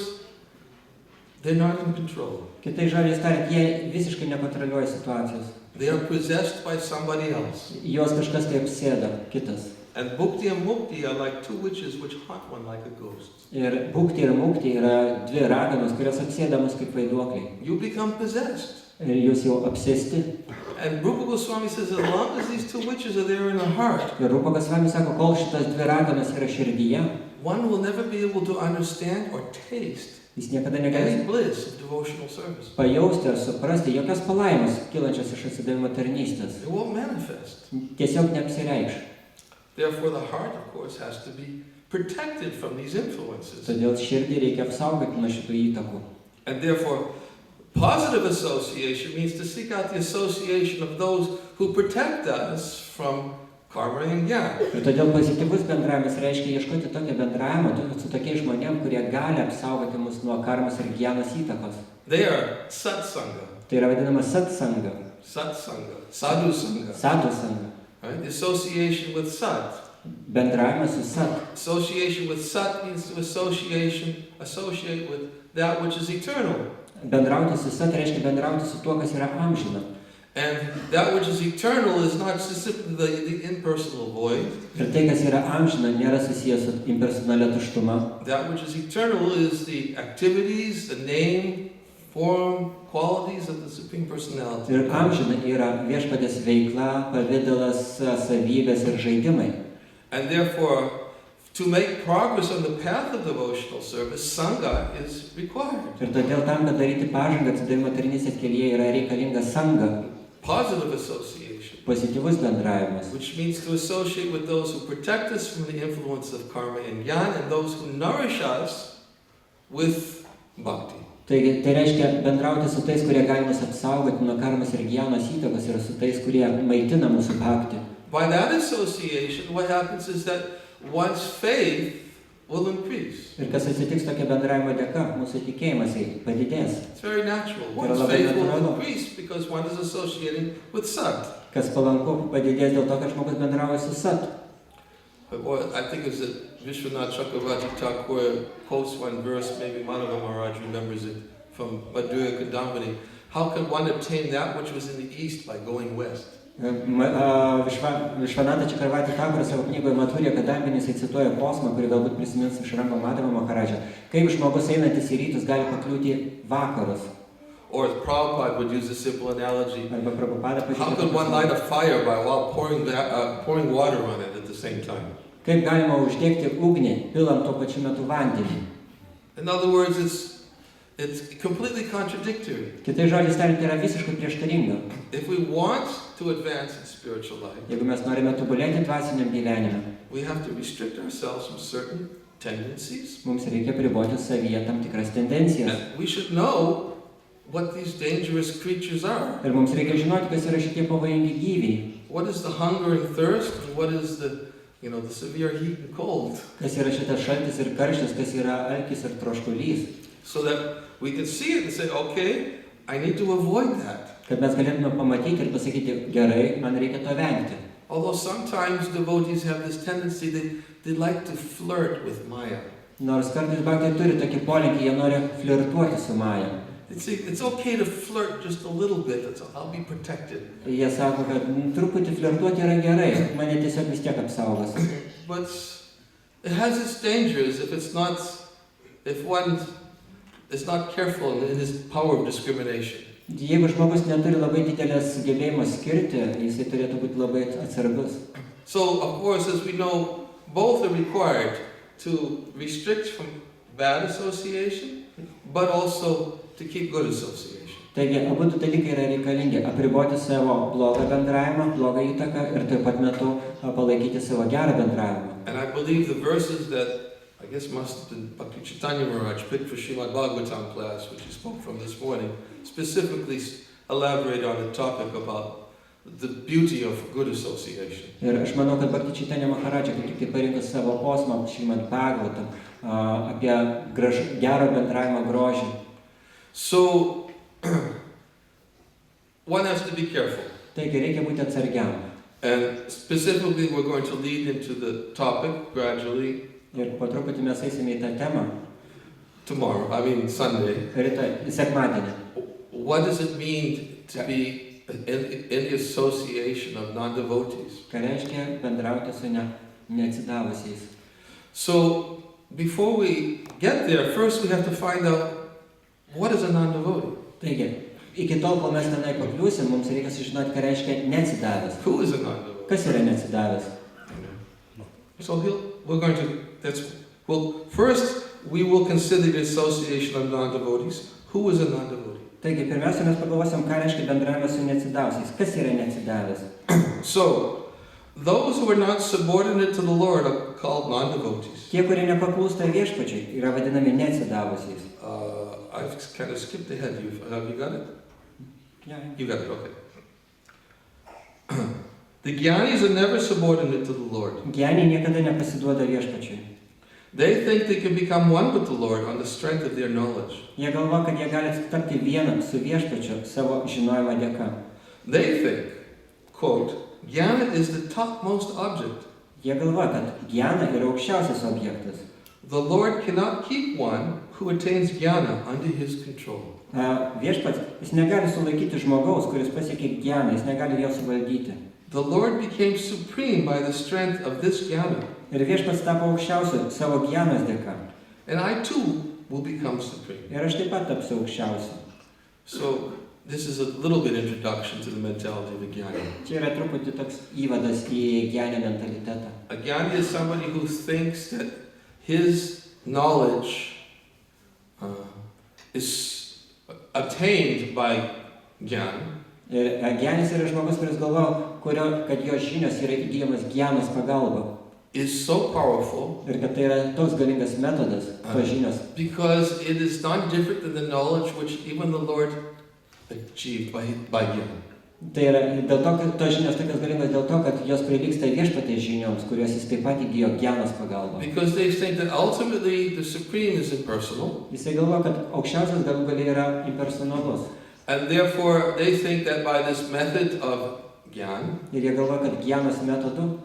they're not in control. Kitais žodžiais tariant, jie visiškai nekontroliuoja situacijos. They are possessed by somebody else. Juos kažkas tai apsėda, kitas. And bhukti and mukti are like two witches which haunt one like a ghost. Ir bhukti ir mukti yra dvi raganos, kurios apsėda mus kaip vaiduokliai. You become possessed. Ir jūs jau apsėsti. And Rupa Goswami says as long as these two witches are there in the heart, Ir Rupa Goswami sako, kol šitas dvi raganos yra širdyje, one will never be able to understand or taste jis niekada any negali bliss of devotional service. pajausti ar suprasti jokios palaimos kylančios iš atsidavimo tarnystės. It won't manifest. Tiesiog neapsireikš. Therefore, the heart, of course, has to be protected from these influences. Todėl širdį reikia apsaugoti nuo šitų įtakų. And therefore, positive association means to seek out the association of those who protect us from karma and jnana. Ir todėl pozityvus bendravimas reiškia ieškoti tokio bendravimo su tokiais žmonėm, kurie gali apsaugoti mus nuo karmos ir gyanos įtakos. They are satsanga, Tai yra vadinama satsanga, satsanga, sadhusanga, sadhusanga. right? The association with sat. Bendravimas su sat. Association with sat means to associate with that which is eternal. Bendrauti su sat reiškia bendrauti su tuo, kas yra amžina. And that which is eternal is not simply the impersonal void. Ir tai, kas yra amžina, nėra susijęs su impersonalia tuštuma. That which is eternal is the activities, the name, form, qualities of the Supreme Personality. Ir amžina yra viešpaties veikla, pavidalas, savybės ir žaidimai. And therefore, to make progress on the path of devotional service, sangha is required. Ir todėl tam, kad daryti pažangą atsidavimo tarnystės kelyje, yra reikalinga sanga, Positive association, pozityvus bendravimas. which means to associate with those who protect us from the influence of karma and jnana, and those who nourish us with bhakti. Taigi, tai reiškia bendrauti su tais, kurie gali mus apsaugoti nuo karmos ir gyanos įtakos, ir su tais, kurie maitina mūsų bhakti. By that association, what happens is that one's faith will increase. Ir kas atsitiks tokia bendravimo dėka, mūsų tikėjimas padidės. It's very natural. One's faith will increase because one is associating with sat. Kas palanku padidės dėl to, kad žmogus bendrauja su sat. But boy, I think it's that Vishwanath Chakravarti Thakur quotes one verse, maybe Madhava Maharaj remembers it, from Madhurya Kadambini. How can one obtain that which was in the east by going west? Vishvanatha Chakravarti Thakur savo knygoje Madhurya Kadambini jisai cituoja posmą, kurį galbūt prisimins iš Rango Madhava Maharadžą. Kaip žmogus einantis į rytus gali pakliūti į vakarus. Or as Prabhupada would use a simple analogy, Arba Prabhupada how could one light a fire while pouring water on it at the same time? Kaip galima uždegti ugnį, pilant tuo pačiu metu vandenį. In other words, it's completely contradictory. Kitais žodžiais tariant, yra visiškai prieštaringa. If we want to advance in spiritual life, Jeigu mes norime tobulėti dvasiniam gyvenime, we have to restrict ourselves from certain tendencies. mums reikia priboti savyje tam tikras tendencijas. And we should know what these dangerous creatures are. Ir mums reikia žinoti, kas yra šitie pavojingi gyviai. What is the hunger and thirst, and what is the severe heat and cold. Kas yra šitas šaltis ir karštis, kas yra alkis ir troškulys. So that we can see it and say, okay, I need to avoid that. Kad mes galėtume pamatyti ir pasakyti, gerai, man reikia to vengti. Although sometimes devotees have this tendency, they like to flirt with Maya. Nors kartais bhaktai turi tokį polinkį, jie nori flirtuoti su Maja. It's okay to flirt just a little bit. I'll be protected. Jie sako, kad truputį flirtuoti yra gerai, mane tiesiog vis tiek apsaugos. But it has its dangers if one is not careful in his power of discrimination. Jeigu žmogus neturi labai didelės gebėjimas skirti, jisai turėtų būti labai atsargus. So, of course, as we know, both are required to restrict from bad association, but also to keep good association. Taigi, abu du dalykai yra reikalingi - apriboti savo blogą bendravimą, blogą įtaką ir taip pat metu palaikyti savo gerą bendravimą. And I believe the verses that I guess must have been Bhakti Chaitanya Maharaj picked for Srimad Bhagavatam class, which he spoke from this morning, specifically elaborate on the topic about the beauty of good association. Ir aš manau, kad Bhakti Chaitanya Maharaj kaip tik parinko savo posmą Srimad Bhagavatam apie gero bendravimo grožį. So one has to be careful. Taigi reikia būti atsargiam. And specifically we're going to lead into the topic gradually Ir po truputį mes eisime į tą temą. Sunday. Rytoj, sekmadienį. What does it mean to be in the association of non-devotees? Ką reiškia bendrauti su neatsidavusiais? So before we get there, first we have to find out what is a non-devotee. Taigi, iki tol, kol mes tenai pakliūsim, mums reikia sužinoti, ką reiškia neatsidavęs. Who is a non-devotee? Kas yra neatsidavęs? So first we will consider the association of non-devotees. Who is a non-devotee? Taigi, pirmiausia, mes pagalvosim, ką reiškia bendravimas su neatsidavusiais. Kas yra neatsidavęs? So, those who are not subordinate to the Lord are called non-devotees. Tie, kurie nepaklūsta viešpačiui, yra vadinami neatsidavusiais. I've kind of skipped ahead. Have you got it? Yeah. You got it, okay. The Gyanis are never subordinate to the Lord. Gyaniai niekada nepasiduoda viešpačiui. They think they can become one with the Lord on the strength of their knowledge. Jie galvoja, kad jie gali tapti vieną su viešpačiu savo žinojimo dėka. They think, quote, Jnana is the topmost object. Jie galvoja, kad jnana yra aukščiausias objektas. The Lord cannot keep one who attains jnana under his control. Viešpats, jis negali sulaikyti žmogaus, kuris pasiekė jnaną, jis negali jo suvaldyti. The Lord became supreme by the strength of this jnana. Ir viešpats tapo aukščiausiu savo jnanos dėka. And I too will become supreme. Ir aš taip pat tapsiu aukščiausiu. So this is a little bit introduction to the mentality of a jnani. Čia yra truputį toks įvadas į jnanio mentalitetą. A jnani is somebody who thinks that his knowledge is obtained by jnana. Ir gyanis yra žmogus, kuris galvoja, kad jo žinios yra įgyjamas jnanos pagalba. Is so powerful. Ir kad tai yra toks galingas metodas, tos žinios. Because it is not different than the knowledge which even the Lord achieved by jnana. Tai yra dėl to, kad tos žinios tokios galingos dėl to, kad jos prilygsta viešpaties žinioms, kurios jis taip pat įgijo jnanos pagalba. Because they think that ultimately the supreme is impersonal. Jisai galvoja, kad aukščiausias galų gale yra impersonalus. And therefore they think that by this method of jnana, Ir jie galvoja, kad jnanos metodu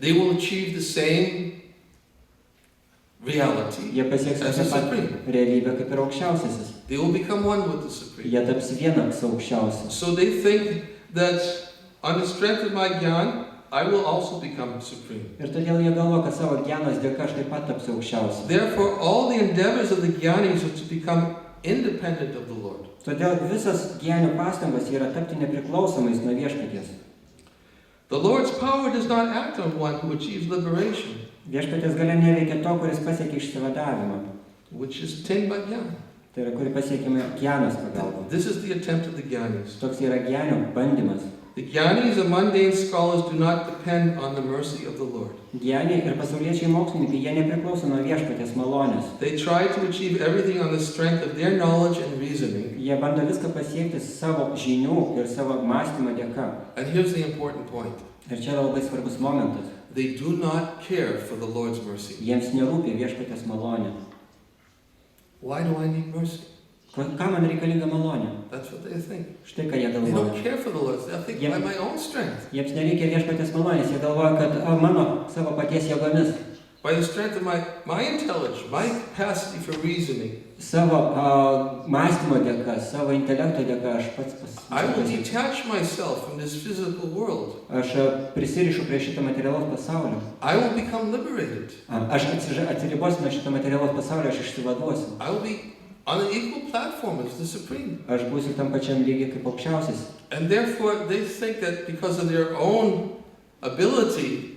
they will achieve the same reality jie pasieks as the tokią pat supreme. realybę kaip ir aukščiausiasis. They will become one with the supreme. Jie taps viena su aukščiausiu. So they think that on the strength of my jnana, I will also become supreme. Ir todėl jie galvoja, kad savo jnanos dėka aš taip pat tapsiu aukščiausiu. Therefore, all the endeavors of the jnanis are to become independent of the Lord. Todėl visas gyvenio pastangos yra tapti nepriklausomais nuo viešpaties. The Lord's power does not act on one who achieves liberation, Viešpaties galia neveikia to, kuris pasiekia išsivadavimą. which is attained by jnana. Tai yra, kuri pasiekime jnanos pagalba. This is the attempt of the jnanis. Toks yra gyvenio bandymas. The jnanis and mundane scholars do not depend on the mercy of the Lord. Gyveniai ir pasauliečiai mokslininkai, jie nepriklauso nuo viešpaties malonės. They try to achieve everything on the strength of their knowledge and reasoning. Jie bando viską pasiekti savo žinių ir savo mąstymo dėka. And here's the important point. Ir čia yra labai svarbus momentas. They do not care for the Lord's mercy. Jiems nerūpi viešpaties malonė. Why do I need mercy? Kam man reikalinga malonė? That's what they think. Štai ką jie They don't galvoja. care for the Lord. They think by my own strength. Jiems nereikia viešpaties malonės, jie galvoja, kad mano savo paties jėgomis. by the strength of my intelligence, my capacity for reasoning, Savo mąstymo dėka, savo intelekto dėka aš pats I will detach myself from this physical world. Aš prisirišu prie šito materialaus pasaulio. I will become liberated. Aš atsiribosiu nuo šito materialaus pasaulio, aš išsivaduosiu. I will be on an equal platform as the Supreme. Aš būsiu tam pačiam lygiai kaip aukščiausias. And therefore they think that because of their own ability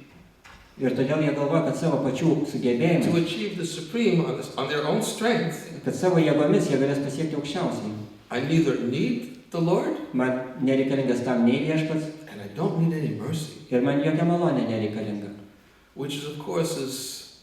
Ir todėl jie galvoja, kad savo pačių to sugebėjimais, achieve the Supreme on their own strength, kad savo jėgomis jie galės pasiekti aukščiausiai. I neither need the Lord Man nereikalingas tam nei viešpats and I don't need any mercy. ir man jokia malonė nereikalinga. Which of course is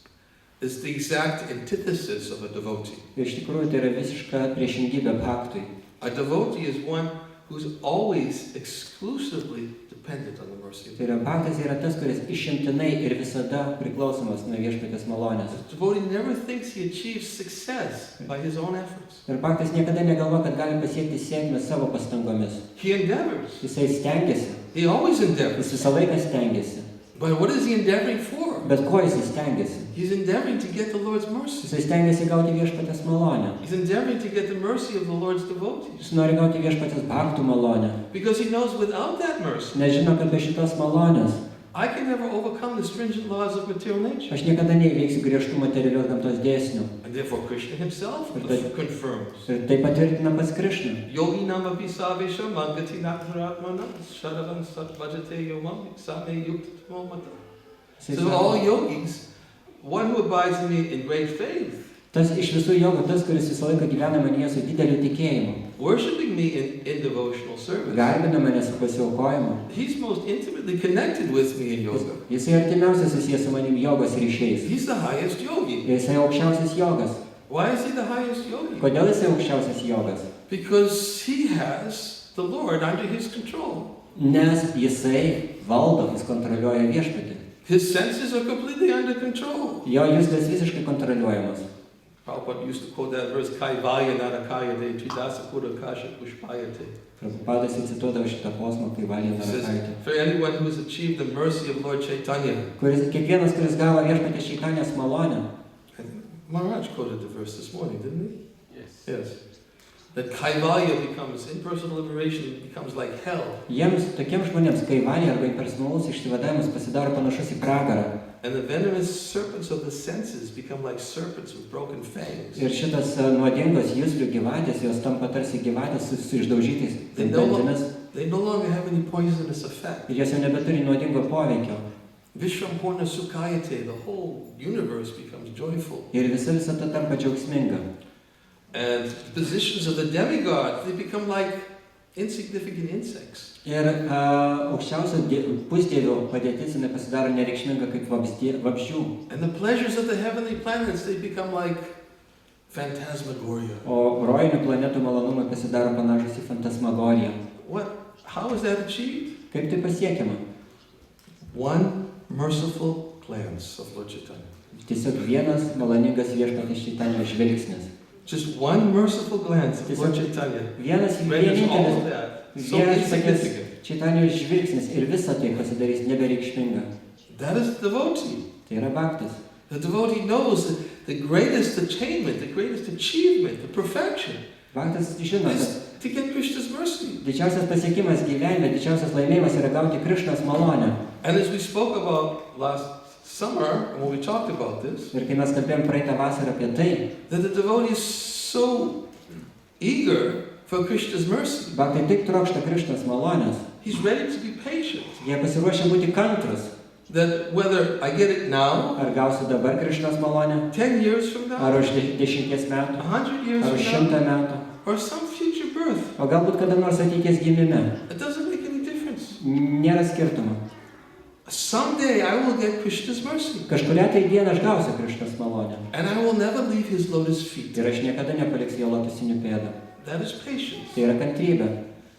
the exact antithesis of a devotee. Ir iš tikrųjų tai yra visiška priešingybė paktui. A devotee is one who's always exclusively dependent on the mercy of Tai yra paktas yra tas, kuris išimtinai ir visada priklausomas nuo viešpatės malonės. The devotee never thinks he achieves success by his own efforts. Ir paktas niekada negalvoja, kad gali pasiekti sėkmę savo pastangomis. He endeavors. Jisai stengiasi, He always endeavors. jis visą laiką stengiasi. But what is he endeavoring for? Bet ko jisai stengiasi? He's endeavoring to get the Lord's mercy. Jisai stengiasi gauti viešpatės malonę. He's endeavoring to get the mercy of the Lord's devotees. Jis nori gauti viešpatės paktų malonę. Because he knows without that mercy, Nežino, kad be šitos malonės I can never overcome the stringent laws of material nature. aš niekada neįveiksiu griežtų materialios gamtos dėsnių. And therefore Krishna himself confirms. Ir tai patvirtina pats Krišna. Yogi nama pisavesha mangati natharatmana sharavam satvajate yomam same yuktatmo mata. So all yogis, one who abides in me in great faith, Tas iš visų jogų, tas, kuris visą laiką gyvena manyje su dideliu tikėjimu, worshiping me in devotional service, garbina mane su pasiaukojimu. he's most intimately connected with me in yoga. Jisai artimiausias susijęs su manim jogos ryšiais. He's the highest yogi. Jisai aukščiausias jogas. Why is he the highest yogi? Kodėl jisai aukščiausias jogas? Because he has the Lord under his control. Nes jisai valdo, jis kontroliuoja viešpatį. His senses are completely under control. Jo justas visiškai kontroliuojamas. Prabhupada used to quote that verse, Kaivaya Narakayate, Tridasa Pudakasha Pushpayate. Prabhupadas cituodavo šitą posmą, kai valė He says, Narakaitė. for anyone who has achieved the mercy of Lord Chaitanya, Kiekvienas, kuris gavo viešpatės Čaitanės malonę. and Maharaj quoted the verse this morning, didn't he? Yes. Yes. That Kaivalya becomes, impersonal liberation becomes like hell. Jiems, tokiems žmonėms, kai valė arba impersonalus išsivadavimas pasidaro panašus į pragarą. And the venomous serpents of the senses become like serpents with broken fangs. Ir šitas nuodingos juslių gyvatės, jos tampa tarsi gyvatės su išdaužytais dantimis. They no longer have any poisonous effect. Ir jos jau nebeturi nuodingo poveikio. Vishwampurna Sukayate, the whole universe becomes joyful. Ir visa ta tampa džiaugsminga. And the positions of the demigods, they become like insignificant insects. Ir aukščiausio pusdievių padėtis jinai pasidaro nereikšminga kaip vabzdžių. And the pleasures of the heavenly planets, they become like phantasmagoria. O rojinių planetų malonumai pasidaro panašus į fantasmagoriją. How is that achieved? Kaip tai pasiekiama? One merciful glance of Lord Chaitanya. Tiesiog vienas maloningas viešpatės Čaitanijos žvilgsnis. Just one merciful glance of Lord Chaitanya. Vienas Renders all vienintelis of that so viešpatės insignificant. Čaitanijos žvilgsnis ir visa tai pasidarys nebereikšminga. That is the devotee. Tai yra baktas. The devotee knows that the greatest attainment, the greatest achievement, the perfection Baktas žino, kad is to get Krishna's mercy. didžiausias pasiekimas gyvenime, didžiausias laimėjimas yra gauti Krišnos malonę. And as we spoke about last summer, when we talked about this, Ir kai mes kalbėjom praeitą vasarą apie tai, that the devotee is so eager for Krishna's mercy. baktai taip trokšta Krišnos malonės. He's ready to be patient. Jie pasiruošia būti kantrus. That whether I get it now, Ar gausiu dabar Krišnos malonę, 10 years from ar now, už 10 metų, 100 years ar už from 100 now, metų, or some future birth, o galbūt kada nors ateities gimime. it doesn't make any difference. Nėra skirtumo. Someday I will get Krishna's mercy. Kažkuria tai diena aš gausiu Krišnos malonę. And I will never leave his lotus feet. Ir aš niekada nepaliksiu jo lotusinių pėdų. That is patience. Tai yra kantrybė.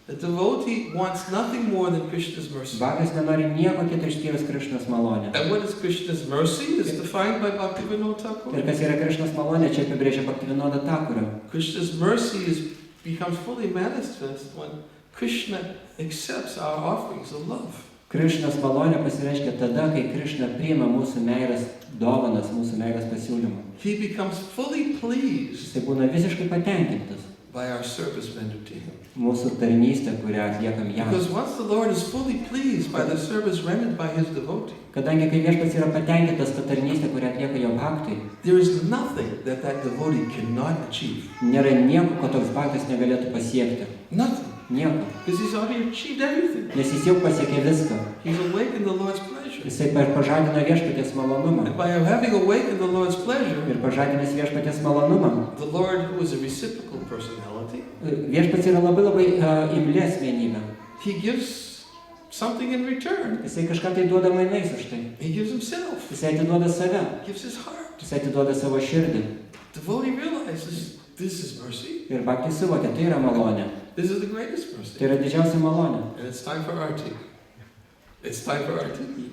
The devotee wants nothing more than Krishna's mercy. Baktas nenori nieko kito išskyrus Krišnos malonę. And what is Krishna's mercy? It's defined by Bhaktivinoda Thakur. Ir kas yra Krišnos malonė, čia apibrėžia Bhaktivinoda Thakurą. Krishna's mercy becomes fully manifest when Krishna accepts our offerings of love. Krišnos malonė pasireiškia tada, kai Krišna priima mūsų meilės dovanas, mūsų meilės pasiūlymą. He becomes fully pleased Jisai būna visiškai patenkintas by our service rendered to him. mūsų tarnystę, kurią atliekam jam. Because once the Lord is fully pleased by the service rendered by his devotee, Kadangi kai viešpats yra patenkintas tą tarnystę, kurią atlieka jo bhaktai, there is nothing that devotee cannot achieve. nėra nieko, ko toks bhaktas negalėtų pasiekti. Nothing. Nieko. Because he's already achieved everything. Nes jis jau pasiekė viską. He's awakened the Lord's pleasure. Jisai pažadino viešpaties malonumą. And by having awakened the Lord's pleasure, Ir pažadinęs viešpaties malonumą, the Lord, who is a reciprocal personality, viešpats yra labai imli asmenybė. he gives something in return. Jisai kažką tai duoda mainais už tai. He gives himself. Jisai atiduoda save. Gives his heart. Jisai atiduoda savo širdį. Devotee realizes this is mercy. Ir bhakti suvokia, tai yra malonė. This is the greatest mercy. Tai yra didžiausia malonė. And it's time for Arti. It's time for Arti.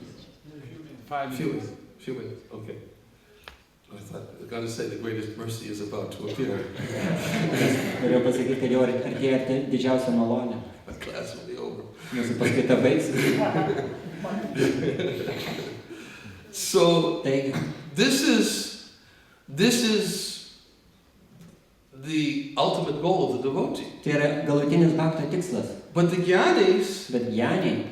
Few minutes. Okay. I thought I was going to say the greatest mercy is about to appear. Norėjau pasakyti, kad jau artėja didžiausia malonė. My class will be over. Mūsų paskaita baigsis. So Taigi, this is the ultimate goal of the devotee. tai yra galutinis bhakto tikslas. But the jnanis, Bet janiai,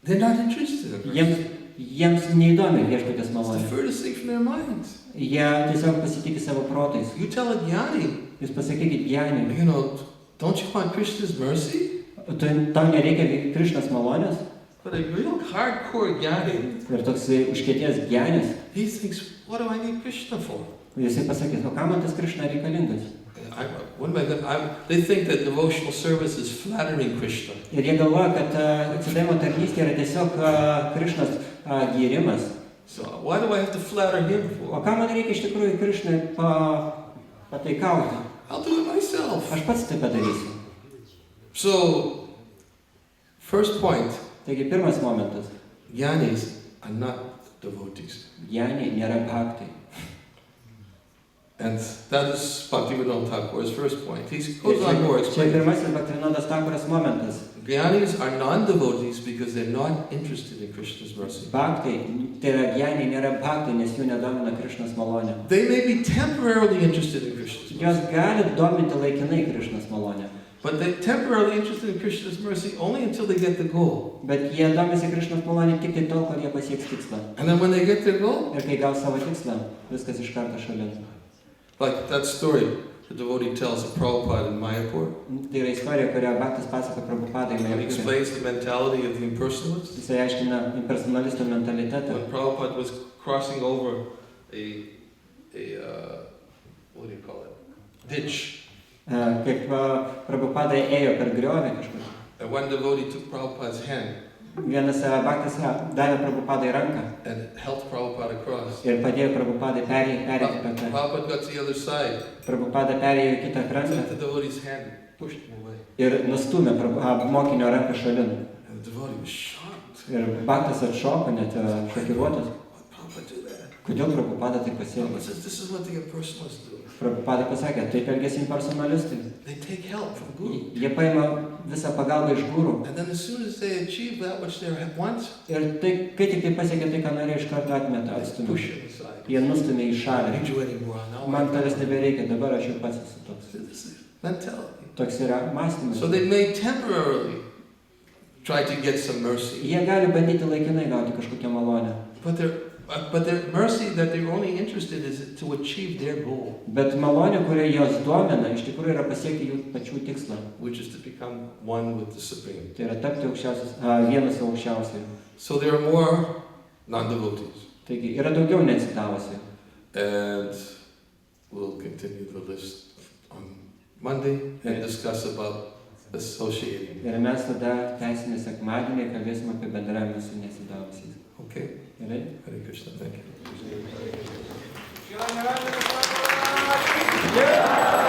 they're not interested in mercy. jiems neįdomi viešpatės It's the malonė. furthest thing from their minds. Jie tiesiog pasitikė savo protais. You tell a jnani, Jūs pasakykit janiai, you know, don't you want Krishna's mercy? tau nereikia Krišnos malonės? But a real hardcore jnani, Ir toks užkietėjęs janis, he thinks, what do I need Krishna for? jisai pasakys, o kam man tas Krišna reikalingas? They think that devotional service is flattering Krishna. Ir jie galvoja, kad atsidavimo tarnystė yra tiesiog Krišnos gyrimas. So why do I have to flatter him O for? ką man reikia iš tikrųjų Krišnai pataikauti? I'll do it myself. Aš pats tai padarysiu. So, first point, Taigi pirmas momentas. jnanis are not devotees. Janiai nėra bhaktai. And that is Bhaktivinoda Thakur's first point. He goes on more Čia explaining. pirmasis Bhaktivinodas Thakuras momentas. Jnanis are non-devotees because they're not interested in Krishna's mercy. Bhaktai, tai yra janiai nėra bhaktai, nes jų nedomina Krišnos malonė. They may be temporarily interested in Krishna's Jos mercy, gali dominti laikinai Krišnos malonę. but they're temporarily interested in Krishna's mercy only until they get the goal. Bet jie domisi Krišnos malonė tik tai tol, kol jie pasieks tikslą. And then when they get their goal, Ir kai gaus savo tikslą, viskas iš karto šalin. like that story the devotee tells of Prabhupada in Mayapur, Tai yra istorija, kurią Bhaktas pasako Prabhupadai he Mayapure. explains the mentality of the impersonalists. Jisai aiškina impersonalistų mentalitetą. When Prabhupada was crossing over what do you call it? Ditch. Kaip Prabhupadai ėjo per griovį kažkur. And one devotee took Prabhupada's hand Vienas Bhaktas davė Prabhupadai ranką and helped Prabhupada across. ir padėjo Prabhupadai perėti per tą. Prabhupada got to the other side, Prabhupada perėjo į kitą took krantą the devotee's hand, pushed him away. ir nustūmė mokinio ranką šalin. And the devotee was shocked. Ir Bhaktas atšoko, net šokiruotas. Why Prabhupada do that? Kodėl Prabhupada taip Prabhupada pasielgė? says this is what the impersonalists do. Prabhupada pasakė, taip elgėsi impersonalistai. They take help from Guru. Jie paima visą pagalbą iš gūrų. And then as soon as they achieve that which they want, Ir tai, kai tik tai pasiekė tai, ką norėjo, iš karto atmeta, they atstumia. push him aside. Jie nustumė į I šalį. don't need you anymore. Now Man I tavęs nebereikia, dabar aš jau pats esu toks. This is mentality. Toks yra mąstymas. So they may temporarily try to get some mercy. Jie gali bandyti laikinai gauti kažkokią malonę. But their mercy that they're only interested is to achieve their goal, Bet malonė, kurią jos domina, iš tikrųjų yra pasiekti jų pačių tikslą. which is to become one with the Supreme. Tai yra tapti vienas su aukščiausiai. So there are more non-devotees. Taigi yra daugiau neatsidavusių. And we'll continue the list on Monday and discuss about associating. Ir mes tada tęsime sekmadienį ir kalbėsime apie bendravimą su neatsidavusiais. Okay? Gerai? Hare Krishna. Thank you. Yeah.